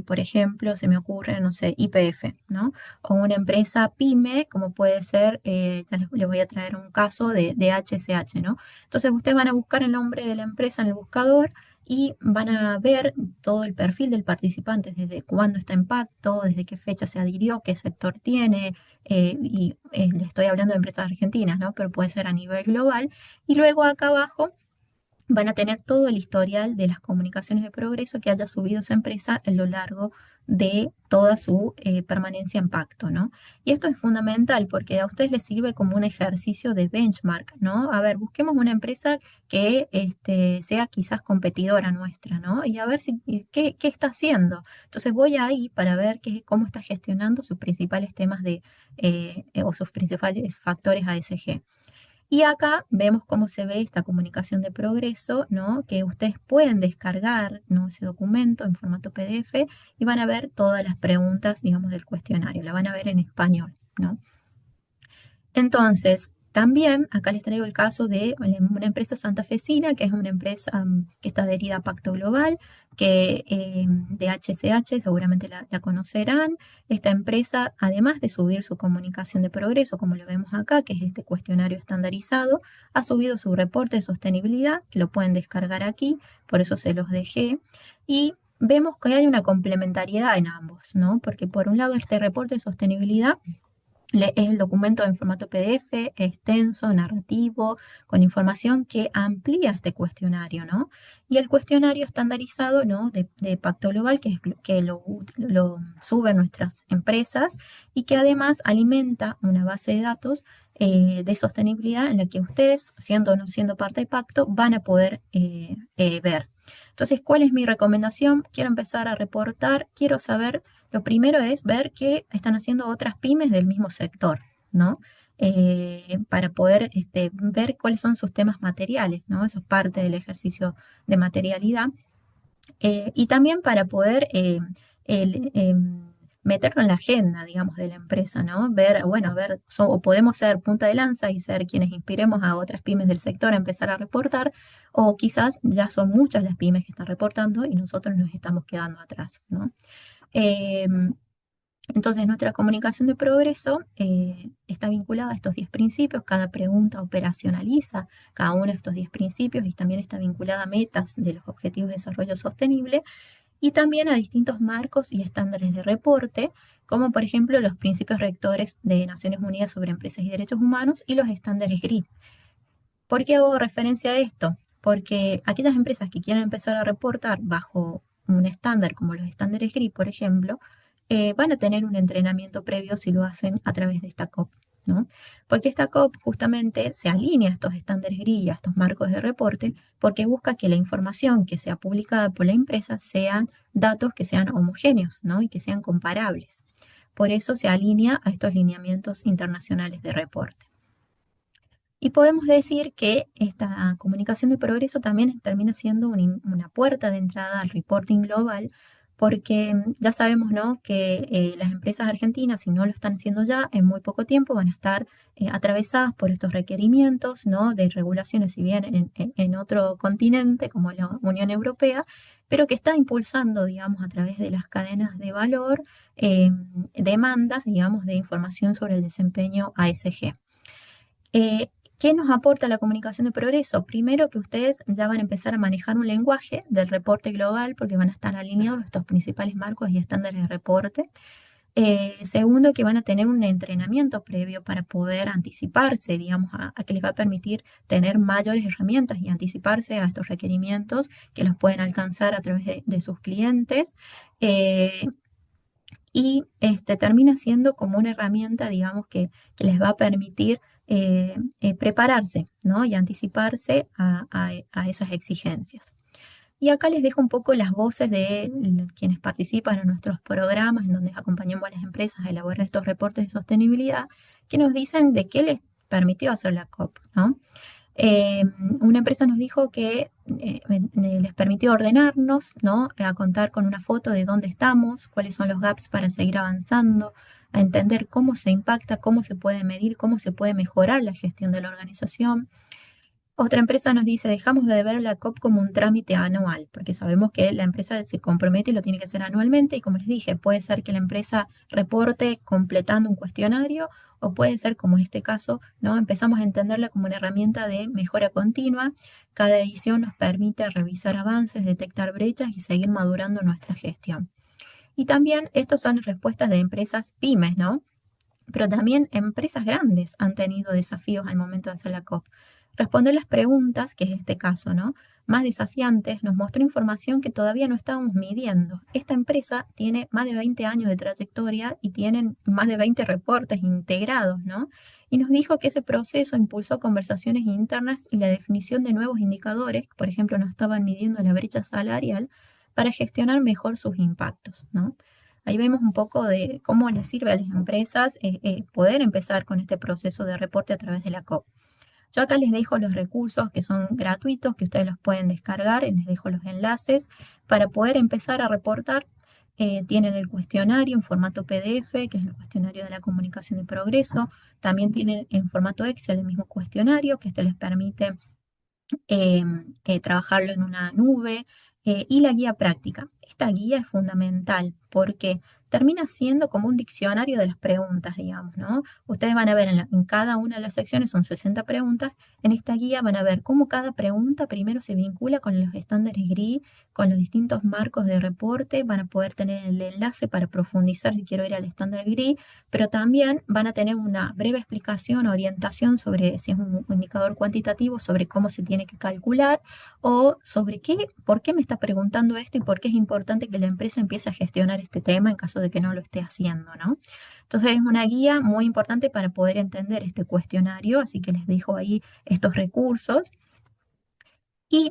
S2: por ejemplo, se me ocurre, no sé, YPF, ¿no? O una empresa pyme, como puede ser, ya les voy a traer un caso de HSH, ¿no? Entonces ustedes van a buscar el nombre de la empresa en el buscador y van a ver todo el perfil del participante, desde cuándo está en pacto, desde qué fecha se adhirió, qué sector tiene, le estoy hablando de empresas argentinas, ¿no? Pero puede ser a nivel global. Y luego acá abajo van a tener todo el historial de las comunicaciones de progreso que haya subido esa empresa a lo largo de toda su permanencia en pacto, ¿no? Y esto es fundamental porque a ustedes les sirve como un ejercicio de benchmark, ¿no? A ver, busquemos una empresa que sea quizás competidora nuestra, ¿no? Y a ver qué está haciendo. Entonces voy ahí para ver cómo está gestionando sus principales temas o sus principales factores ASG. Y acá vemos cómo se ve esta comunicación de progreso, ¿no? Que ustedes pueden descargar, ¿no? Ese documento en formato PDF y van a ver todas las preguntas, digamos, del cuestionario. La van a ver en español, ¿no? Entonces, también acá les traigo el caso de una empresa santafesina, que es una empresa que está adherida a Pacto Global, que de HCH seguramente la conocerán. Esta empresa, además de subir su comunicación de progreso, como lo vemos acá, que es este cuestionario estandarizado, ha subido su reporte de sostenibilidad, que lo pueden descargar aquí, por eso se los dejé. Y vemos que hay una complementariedad en ambos, ¿no? Porque por un lado este reporte de sostenibilidad es el documento en formato PDF, extenso, narrativo, con información que amplía este cuestionario, ¿no? Y el cuestionario estandarizado, ¿no? de Pacto Global, que lo suben nuestras empresas y que además alimenta una base de datos de sostenibilidad en la que ustedes, siendo o no siendo parte del pacto, van a poder ver. Entonces, ¿cuál es mi recomendación? Quiero empezar a reportar, quiero saber lo primero es ver qué están haciendo otras pymes del mismo sector, ¿no? Para poder ver cuáles son sus temas materiales, ¿no? Eso es parte del ejercicio de materialidad. Y también para poder meterlo en la agenda, digamos, de la empresa, ¿no? Ver, bueno, ver, o podemos ser punta de lanza y ser quienes inspiremos a otras pymes del sector a empezar a reportar, o quizás ya son muchas las pymes que están reportando y nosotros nos estamos quedando atrás, ¿no? Eh, entonces, nuestra comunicación de progreso está vinculada a estos 10 principios. Cada pregunta operacionaliza cada uno de estos 10 principios y también está vinculada a metas de los Objetivos de Desarrollo Sostenible y también a distintos marcos y estándares de reporte, como por ejemplo los principios rectores de Naciones Unidas sobre Empresas y Derechos Humanos y los estándares GRI. ¿Por qué hago referencia a esto? Porque aquellas empresas que quieran empezar a reportar bajo un estándar como los estándares GRI, por ejemplo, van a tener un entrenamiento previo si lo hacen a través de esta COP, ¿no? Porque esta COP justamente se alinea a estos estándares GRI y a estos marcos de reporte porque busca que la información que sea publicada por la empresa sean datos que sean homogéneos, ¿no? Y que sean comparables. Por eso se alinea a estos lineamientos internacionales de reporte. Y podemos decir que esta comunicación de progreso también termina siendo una puerta de entrada al reporting global, porque ya sabemos, ¿no? que las empresas argentinas, si no lo están haciendo ya, en muy poco tiempo van a estar atravesadas por estos requerimientos, ¿no? de regulaciones, si bien en otro continente como la Unión Europea, pero que está impulsando, digamos, a través de las cadenas de valor, demandas, digamos, de información sobre el desempeño ASG. Eh, ¿Qué nos aporta la comunicación de progreso? Primero que ustedes ya van a empezar a manejar un lenguaje del reporte global porque van a estar alineados a estos principales marcos y estándares de reporte. Segundo, que van a tener un entrenamiento previo para poder anticiparse, digamos, a que les va a permitir tener mayores herramientas y anticiparse a estos requerimientos que los pueden alcanzar a través de sus clientes. Eh, y termina siendo como una herramienta, digamos, que les va a permitir prepararse, ¿no? Y anticiparse a esas exigencias. Y acá les dejo un poco las voces de quienes participan en nuestros programas, en donde acompañamos a las empresas a elaborar estos reportes de sostenibilidad, que nos dicen de qué les permitió hacer la COP, ¿no? Una empresa nos dijo que les permitió ordenarnos, ¿no? A contar con una foto de dónde estamos, cuáles son los gaps para seguir avanzando, a entender cómo se impacta, cómo se puede medir, cómo se puede mejorar la gestión de la organización. Otra empresa nos dice, dejamos de ver la COP como un trámite anual, porque sabemos que la empresa se compromete y lo tiene que hacer anualmente, y como les dije, puede ser que la empresa reporte completando un cuestionario, o puede ser, como en este caso, ¿no? Empezamos a entenderla como una herramienta de mejora continua. Cada edición nos permite revisar avances, detectar brechas y seguir madurando nuestra gestión. Y también estos son respuestas de empresas pymes, ¿no? Pero también empresas grandes han tenido desafíos al momento de hacer la COP. Responder las preguntas, que es este caso, ¿no? Más desafiantes, nos mostró información que todavía no estábamos midiendo. Esta empresa tiene más de 20 años de trayectoria y tienen más de 20 reportes integrados, ¿no? Y nos dijo que ese proceso impulsó conversaciones internas y la definición de nuevos indicadores, por ejemplo, no estaban midiendo la brecha salarial para gestionar mejor sus impactos, ¿no? Ahí vemos un poco de cómo les sirve a las empresas poder empezar con este proceso de reporte a través de la COP. Yo acá les dejo los recursos que son gratuitos, que ustedes los pueden descargar, les dejo los enlaces para poder empezar a reportar. Tienen el cuestionario en formato PDF, que es el cuestionario de la comunicación de progreso. También tienen en formato Excel el mismo cuestionario, que esto les permite eh, trabajarlo en una nube, y la guía práctica. Esta guía es fundamental porque termina siendo como un diccionario de las preguntas, digamos, ¿no? Ustedes van a ver en cada una de las secciones, son 60 preguntas, en esta guía van a ver cómo cada pregunta primero se vincula con los estándares GRI, con los distintos marcos de reporte, van a poder tener el enlace para profundizar si quiero ir al estándar GRI, pero también van a tener una breve explicación, orientación sobre si es un indicador cuantitativo, sobre cómo se tiene que calcular, o sobre por qué me está preguntando esto y por qué es importante que la empresa empiece a gestionar este tema en caso de que no lo esté haciendo, ¿no? Entonces es una guía muy importante para poder entender este cuestionario, así que les dejo ahí estos recursos. Y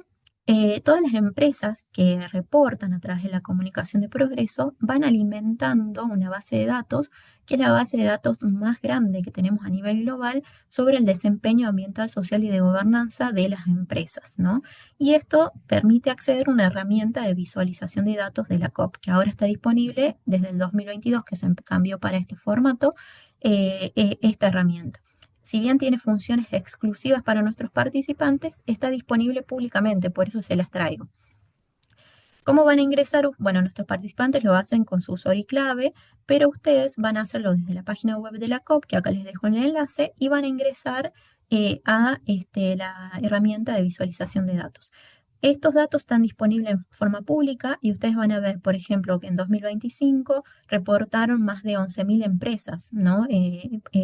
S2: todas las empresas que reportan a través de la comunicación de progreso van alimentando una base de datos, que es la base de datos más grande que tenemos a nivel global sobre el desempeño ambiental, social y de gobernanza de las empresas, ¿no? Y esto permite acceder a una herramienta de visualización de datos de la COP, que ahora está disponible desde el 2022, que se cambió para este formato, esta herramienta. Si bien tiene funciones exclusivas para nuestros participantes, está disponible públicamente, por eso se las traigo. ¿Cómo van a ingresar? Bueno, nuestros participantes lo hacen con su usuario y clave, pero ustedes van a hacerlo desde la página web de la COP, que acá les dejo en el enlace, y van a ingresar a la herramienta de visualización de datos. Estos datos están disponibles en forma pública y ustedes van a ver, por ejemplo, que en 2025 reportaron más de 11.000 empresas, ¿no?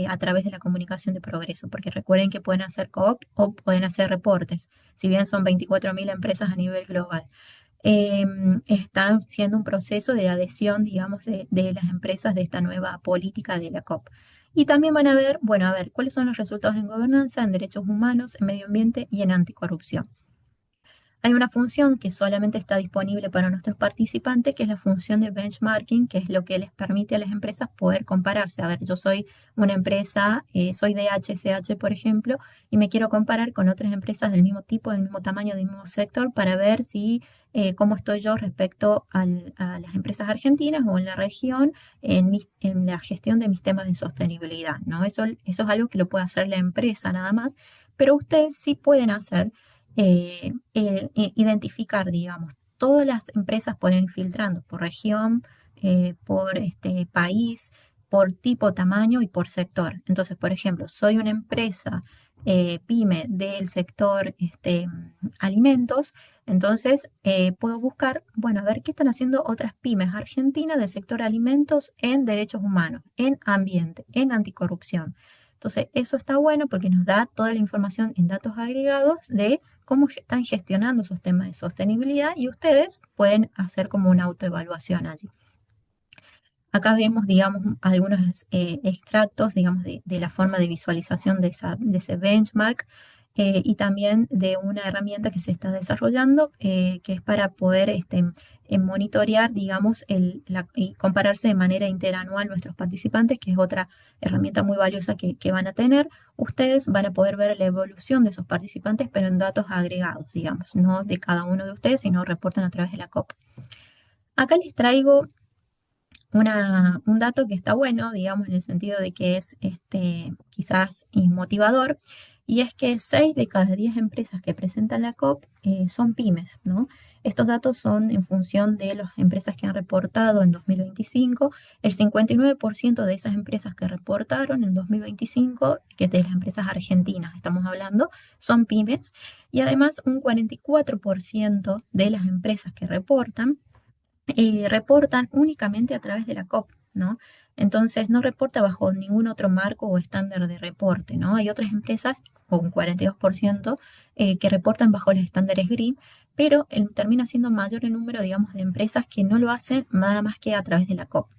S2: A través de la comunicación de progreso, porque recuerden que pueden hacer COP o pueden hacer reportes, si bien son 24.000 empresas a nivel global. Está siendo un proceso de adhesión, digamos, de las empresas de esta nueva política de la COP. Y también van a ver, bueno, a ver, cuáles son los resultados en gobernanza, en derechos humanos, en medio ambiente y en anticorrupción. Hay una función que solamente está disponible para nuestros participantes, que es la función de benchmarking, que es lo que les permite a las empresas poder compararse. A ver, yo soy una empresa, soy de HCH, por ejemplo, y me quiero comparar con otras empresas del mismo tipo, del mismo tamaño, del mismo sector, para ver si cómo estoy yo respecto a las empresas argentinas o en la región en la gestión de mis temas de sostenibilidad, ¿no? Eso es algo que lo puede hacer la empresa nada más, pero ustedes sí pueden hacer identificar, digamos, todas las empresas pueden ir filtrando por región, por este país, por tipo, tamaño y por sector. Entonces, por ejemplo, soy una empresa pyme del sector alimentos, entonces puedo buscar, bueno, a ver qué están haciendo otras pymes argentinas del sector alimentos en derechos humanos, en ambiente, en anticorrupción. Entonces, eso está bueno porque nos da toda la información en datos agregados de cómo están gestionando esos temas de sostenibilidad y ustedes pueden hacer como una autoevaluación allí. Acá vemos, digamos, algunos extractos, digamos, de la forma de visualización de ese benchmark, y también de una herramienta que se está desarrollando, que es para poder monitorear, digamos, y compararse de manera interanual nuestros participantes, que es otra herramienta muy valiosa que van a tener. Ustedes van a poder ver la evolución de esos participantes, pero en datos agregados, digamos, no de cada uno de ustedes, sino reportan a través de la COP. Acá les traigo un dato que está bueno, digamos, en el sentido de que es quizás motivador, y es que 6 de cada 10 empresas que presentan la COP son pymes, ¿no? Estos datos son en función de las empresas que han reportado en 2025. El 59% de esas empresas que reportaron en 2025, que es de las empresas argentinas estamos hablando, son pymes, y además un 44% de las empresas que reportan únicamente a través de la COP, ¿no? Entonces no reporta bajo ningún otro marco o estándar de reporte, ¿no? Hay otras empresas con 42% que reportan bajo los estándares GRI, pero termina siendo mayor el número, digamos, de empresas que no lo hacen nada más que a través de la COP.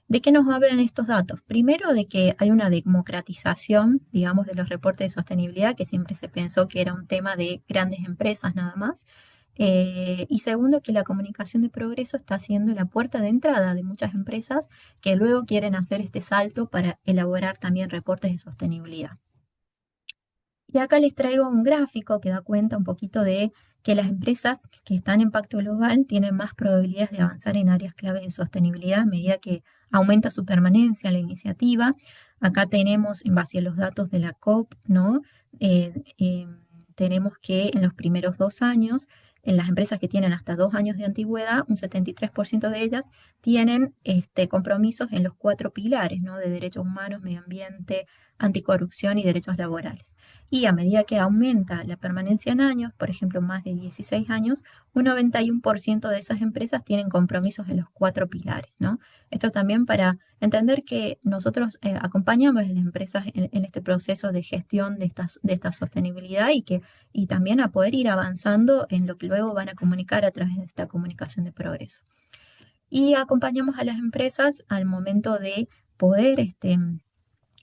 S2: ¿De qué nos hablan estos datos? Primero, de que hay una democratización, digamos, de los reportes de sostenibilidad, que siempre se pensó que era un tema de grandes empresas nada más. Y segundo, que la comunicación de progreso está siendo la puerta de entrada de muchas empresas que luego quieren hacer este salto para elaborar también reportes de sostenibilidad. Y acá les traigo un gráfico que da cuenta un poquito de que las empresas que están en Pacto Global tienen más probabilidades de avanzar en áreas claves de sostenibilidad a medida que aumenta su permanencia en la iniciativa. Acá tenemos, en base a los datos de la COP, ¿no? Eh, eh, Tenemos que en los primeros 2 años, en las empresas que tienen hasta 2 años de antigüedad, un 73% de ellas tienen compromisos en los 4 pilares, ¿no? De derechos humanos, medio ambiente, anticorrupción y derechos laborales. Y a medida que aumenta la permanencia en años, por ejemplo, más de 16 años, un 91% de esas empresas tienen compromisos en los 4 pilares, ¿no? Esto también para entender que nosotros acompañamos a las empresas en este proceso de gestión de esta sostenibilidad y también a poder ir avanzando en lo que luego van a comunicar a través de esta comunicación de progreso. Y acompañamos a las empresas al momento de poder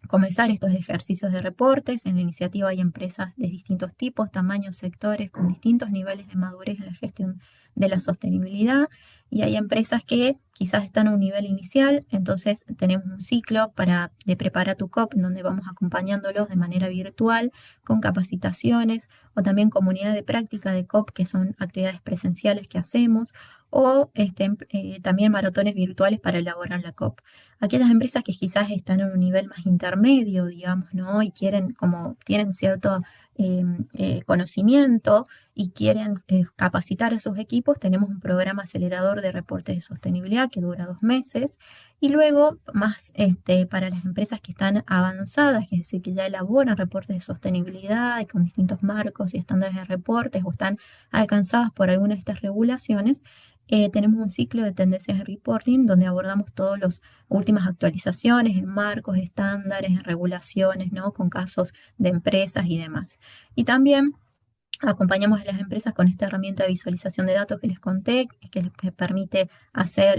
S2: comenzar estos ejercicios de reportes. En la iniciativa hay empresas de distintos tipos, tamaños, sectores, con distintos niveles de madurez en la gestión de la sostenibilidad. Y hay empresas que quizás están a un nivel inicial, entonces tenemos un ciclo de Prepara tu COP, en donde vamos acompañándolos de manera virtual, con capacitaciones, o también comunidad de práctica de COP, que son actividades presenciales que hacemos, o también maratones virtuales para elaborar la COP. Aquellas empresas que quizás están en un nivel más intermedio, digamos, ¿no? Y quieren, como tienen cierto conocimiento y quieren capacitar a sus equipos, tenemos un programa acelerador de reportes de sostenibilidad que dura 2 meses. Y luego, más para las empresas que están avanzadas, que es decir, que ya elaboran reportes de sostenibilidad y con distintos marcos y estándares de reportes o están alcanzadas por alguna de estas regulaciones, tenemos un ciclo de tendencias de reporting donde abordamos todas las últimas actualizaciones en marcos, estándares, en regulaciones, ¿no? Con casos de empresas y demás. Y también acompañamos a las empresas con esta herramienta de visualización de datos que les conté, que les permite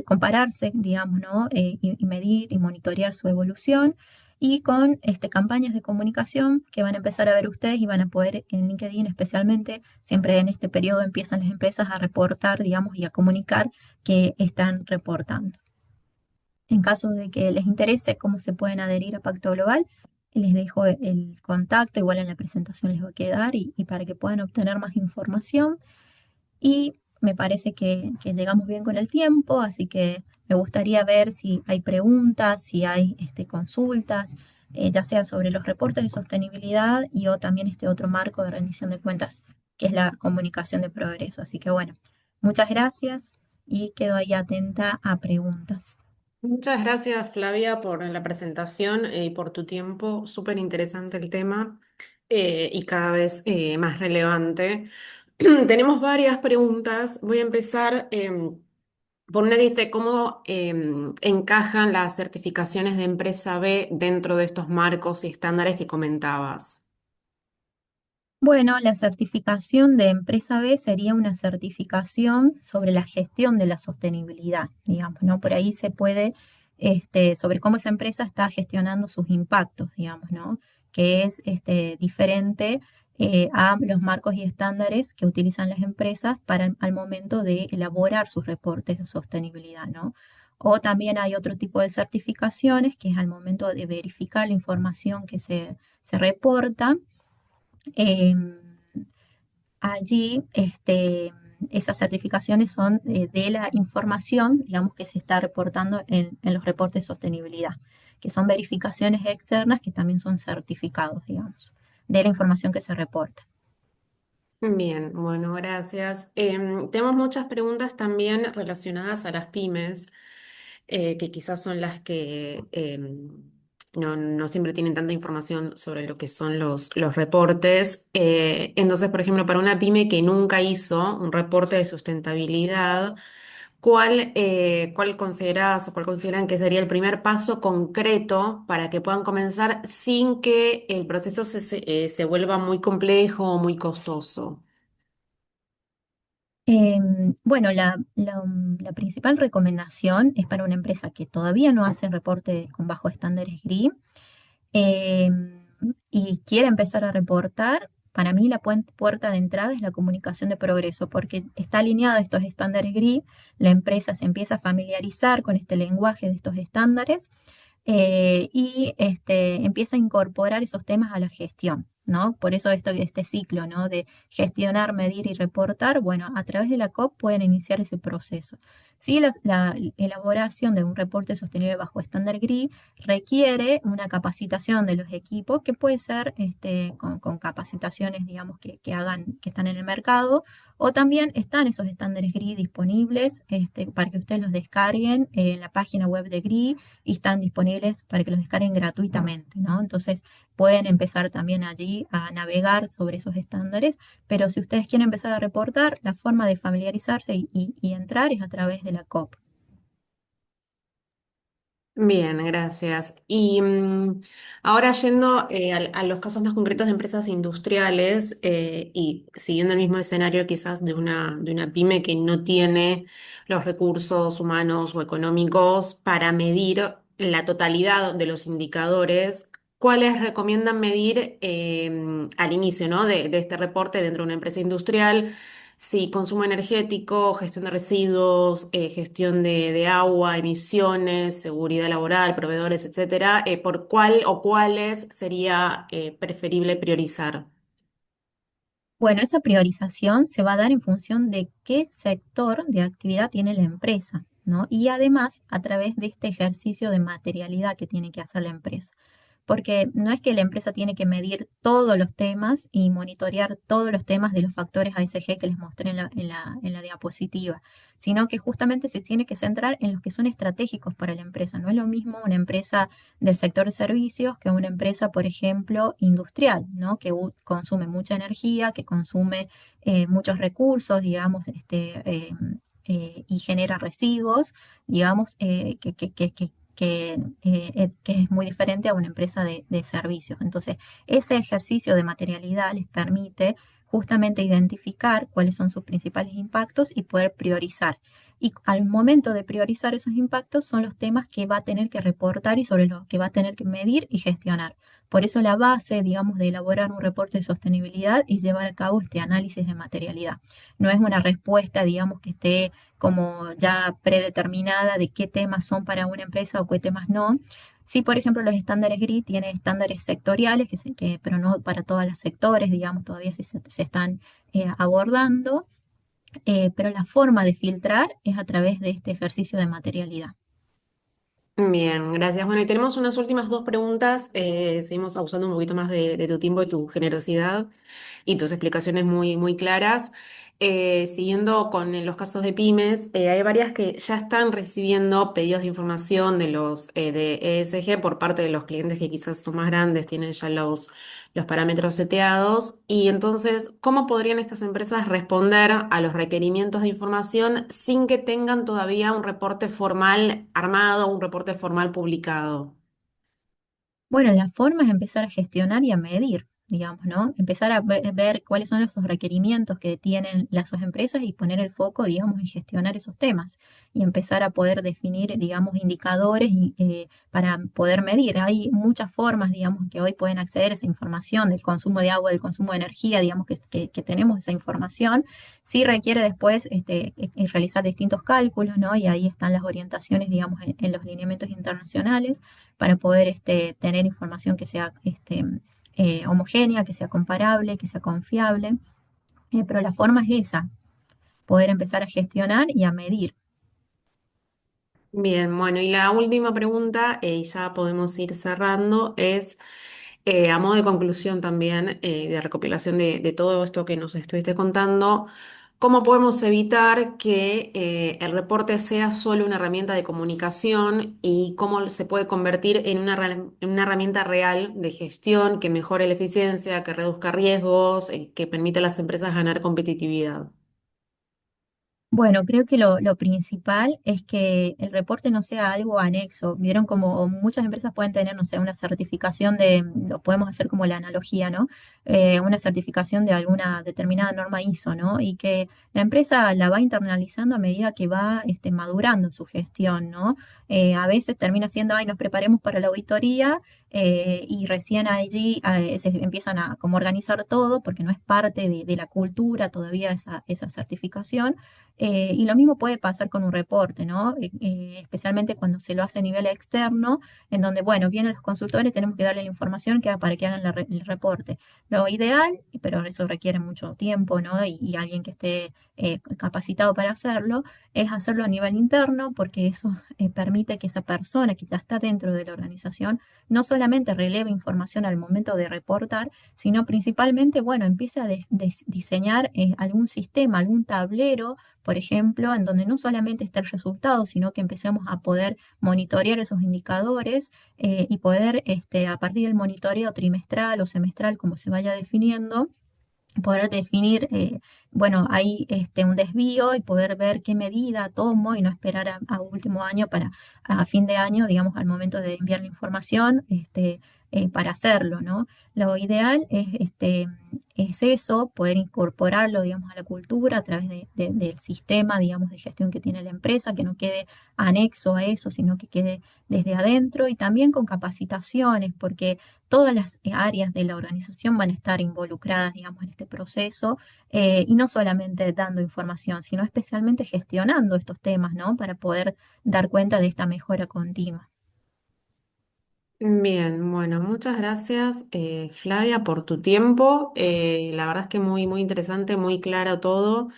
S2: compararse, digamos, ¿no? Y medir y monitorear su evolución. Y con campañas de comunicación que van a empezar a ver ustedes y van a poder en LinkedIn especialmente, siempre en este periodo empiezan las empresas a reportar, digamos, y a comunicar que están reportando. En caso de que les interese cómo se pueden adherir a Pacto Global, les dejo el contacto, igual en la presentación les va a quedar y para que puedan obtener más información. Y me parece que llegamos bien con el tiempo, así que me gustaría ver si hay preguntas, si hay consultas, ya sea sobre los reportes de sostenibilidad y o también este otro marco de rendición de cuentas, que es la comunicación de progreso. Así que bueno, muchas gracias y quedo ahí atenta a preguntas.
S1: Muchas gracias, Flavia, por la presentación y por tu tiempo. Súper interesante el tema y cada vez más relevante. Tenemos varias preguntas. Voy a empezar por una que dice, ¿cómo encajan las certificaciones de empresa B dentro de estos marcos y estándares que comentabas?
S2: Bueno, la certificación de empresa B sería una certificación sobre la gestión de la sostenibilidad, digamos, ¿no? Por ahí se puede, sobre cómo esa empresa está gestionando sus impactos, digamos, ¿no? Que es diferente a los marcos y estándares que utilizan las empresas para al momento de elaborar sus reportes de sostenibilidad, ¿no? O también hay otro tipo de certificaciones que es al momento de verificar la información que se reporta. Em, Allí esas certificaciones son de la información, digamos, que se está reportando en los reportes de sostenibilidad, que son verificaciones externas que también son certificados, digamos, de la información que se reporta.
S1: Bien, bueno, gracias. Tenemos muchas preguntas también relacionadas a las pymes, que quizás son las que no siempre tienen tanta información sobre lo que son los reportes. Entonces, por ejemplo, para una pyme que nunca hizo un reporte de sustentabilidad, ¿cuál considerás o cuál consideran que sería el primer paso concreto para que puedan comenzar sin que el proceso se vuelva muy complejo o muy costoso?
S2: Bueno, la principal recomendación es para una empresa que todavía no hace reporte con bajo estándares GRI eh, y quiere empezar a reportar. Para mí la puerta de entrada es la comunicación de progreso, porque está alineado a estos estándares GRI, la empresa se empieza a familiarizar con este lenguaje de estos estándares y empieza a incorporar esos temas a la gestión, ¿no? Por eso este ciclo, ¿no? De gestionar, medir y reportar, bueno, a través de la COP pueden iniciar ese proceso. Sí, la elaboración de un reporte sostenible bajo estándar GRI requiere una capacitación de los equipos, que puede ser con capacitaciones, digamos, que están en el mercado, o también están esos estándares GRI disponibles para que ustedes los descarguen en la página web de GRI y están disponibles para que los descarguen gratuitamente, ¿no? Entonces pueden empezar también allí a navegar sobre esos estándares, pero si ustedes quieren empezar a reportar, la forma de familiarizarse y entrar es a través de la COP.
S1: Bien, gracias. Y ahora yendo a los casos más concretos de empresas industriales y siguiendo el mismo escenario quizás de una pyme que no tiene los recursos humanos o económicos para medir la totalidad de los indicadores, ¿cuáles recomiendan medir al inicio, ¿no? de este reporte dentro de una empresa industrial? Sí, consumo energético, gestión de residuos, gestión de agua, emisiones, seguridad laboral, proveedores, etcétera. ¿Por cuál o cuáles sería preferible priorizar?
S2: Bueno, esa priorización se va a dar en función de qué sector de actividad tiene la empresa, ¿no? Y además a través de este ejercicio de materialidad que tiene que hacer la empresa. Porque no es que la empresa tiene que medir todos los temas y monitorear todos los temas de los factores ASG que les mostré en la diapositiva, sino que justamente se tiene que centrar en los que son estratégicos para la empresa. No es lo mismo una empresa del sector de servicios que una empresa, por ejemplo, industrial, ¿no? Que consume mucha energía, que consume muchos recursos, digamos, y genera residuos, digamos, que es muy diferente a una empresa de servicios. Entonces, ese ejercicio de materialidad les permite justamente identificar cuáles son sus principales impactos y poder priorizar. Y al momento de priorizar esos impactos son los temas que va a tener que reportar y sobre los que va a tener que medir y gestionar. Por eso la base, digamos, de elaborar un reporte de sostenibilidad es llevar a cabo este análisis de materialidad. No es una respuesta, digamos, que esté como ya predeterminada de qué temas son para una empresa o qué temas no. Sí, por ejemplo, los estándares GRI tienen estándares sectoriales, pero no para todos los sectores, digamos, todavía se están abordando, pero la forma de filtrar es a través de este ejercicio de materialidad.
S1: Bien, gracias. Bueno, y tenemos unas últimas dos preguntas. Seguimos abusando un poquito más de tu tiempo y tu generosidad y tus explicaciones muy, muy claras. Siguiendo con los casos de pymes, hay varias que ya están recibiendo pedidos de información de los de ESG por parte de los clientes que quizás son más grandes, tienen ya los parámetros seteados. Y entonces, ¿cómo podrían estas empresas responder a los requerimientos de información sin que tengan todavía un reporte formal armado, un reporte formal publicado?
S2: Bueno, la forma es empezar a gestionar y a medir, digamos, ¿no? Empezar a ver cuáles son esos requerimientos que tienen las empresas y poner el foco, digamos, en gestionar esos temas y empezar a poder definir, digamos, indicadores para poder medir. Hay muchas formas, digamos, que hoy pueden acceder a esa información del consumo de agua, del consumo de energía, digamos, que tenemos esa información. Sí requiere después realizar distintos cálculos, ¿no? Y ahí están las orientaciones, digamos, en los lineamientos internacionales para poder tener información que sea homogénea, que sea comparable, que sea confiable, pero la forma es esa. poder empezar a gestionar y a medir.
S1: Bien, bueno, y la última pregunta, y ya podemos ir cerrando, es a modo de conclusión también, de recopilación de todo esto que nos estuviste contando, ¿cómo podemos evitar que el reporte sea solo una herramienta de comunicación y cómo se puede convertir en en una herramienta real de gestión que mejore la eficiencia, que reduzca riesgos, que permita a las empresas ganar competitividad?
S2: Bueno, creo que lo principal es que el reporte no sea algo anexo. Vieron como muchas empresas pueden tener, no sé, una certificación de, lo podemos hacer como la analogía, ¿no? Una certificación de alguna determinada norma ISO, ¿no? Y que la empresa la va internalizando a medida que va madurando su gestión, ¿no? A veces termina siendo, ay, nos preparemos para la auditoría y recién allí se empiezan a como organizar todo porque no es parte de la cultura todavía esa certificación. Y lo mismo puede pasar con un reporte, ¿no? Especialmente cuando se lo hace a nivel externo, en donde, bueno, vienen los consultores, tenemos que darle la información para que hagan el reporte. Lo ideal, pero eso requiere mucho tiempo, ¿no? Y alguien que esté capacitado para hacerlo, es hacerlo a nivel interno, porque eso permite que esa persona que ya está dentro de la organización no solamente releve información al momento de reportar, sino principalmente, bueno, empiece a diseñar algún sistema, algún tablero por ejemplo, en donde no solamente está el resultado, sino que empecemos a poder monitorear esos indicadores y poder, a partir del monitoreo trimestral o semestral, como se vaya definiendo, poder definir, bueno, hay un desvío y poder ver qué medida tomo y no esperar a último año para, a fin de año, digamos, al momento de enviar la información, para hacerlo, ¿no? Lo ideal es eso, poder incorporarlo, digamos, a la cultura a través del sistema, digamos, de gestión que tiene la empresa, que no quede anexo a eso, sino que quede desde adentro y también con capacitaciones, porque todas las áreas de la organización van a estar involucradas, digamos, en este proceso y no solamente dando información, sino especialmente gestionando estos temas, ¿no? Para poder dar cuenta de esta mejora continua.
S1: Bien, bueno, muchas gracias, Flavia, por tu tiempo. La verdad es que muy interesante, muy claro todo.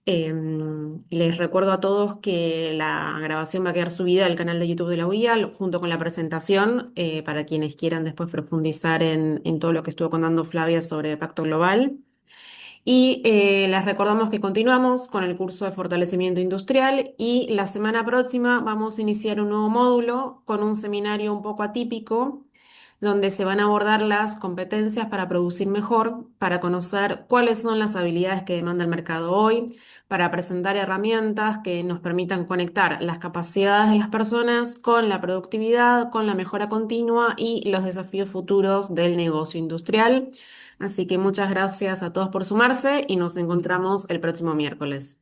S1: Les recuerdo a todos que la grabación va a quedar subida al canal de YouTube de la UIA junto con la presentación para quienes quieran después profundizar en todo lo que estuvo contando Flavia sobre Pacto Global. Y les recordamos que continuamos con el curso de fortalecimiento industrial y la semana próxima vamos a iniciar un nuevo módulo con un seminario un poco atípico donde se van a abordar las competencias para producir mejor, para conocer cuáles son las habilidades que demanda el mercado hoy, para presentar herramientas que nos permitan conectar las capacidades de las personas con la productividad, con la mejora continua y los desafíos futuros del negocio industrial. Así que muchas gracias a todos por sumarse y nos encontramos el próximo miércoles.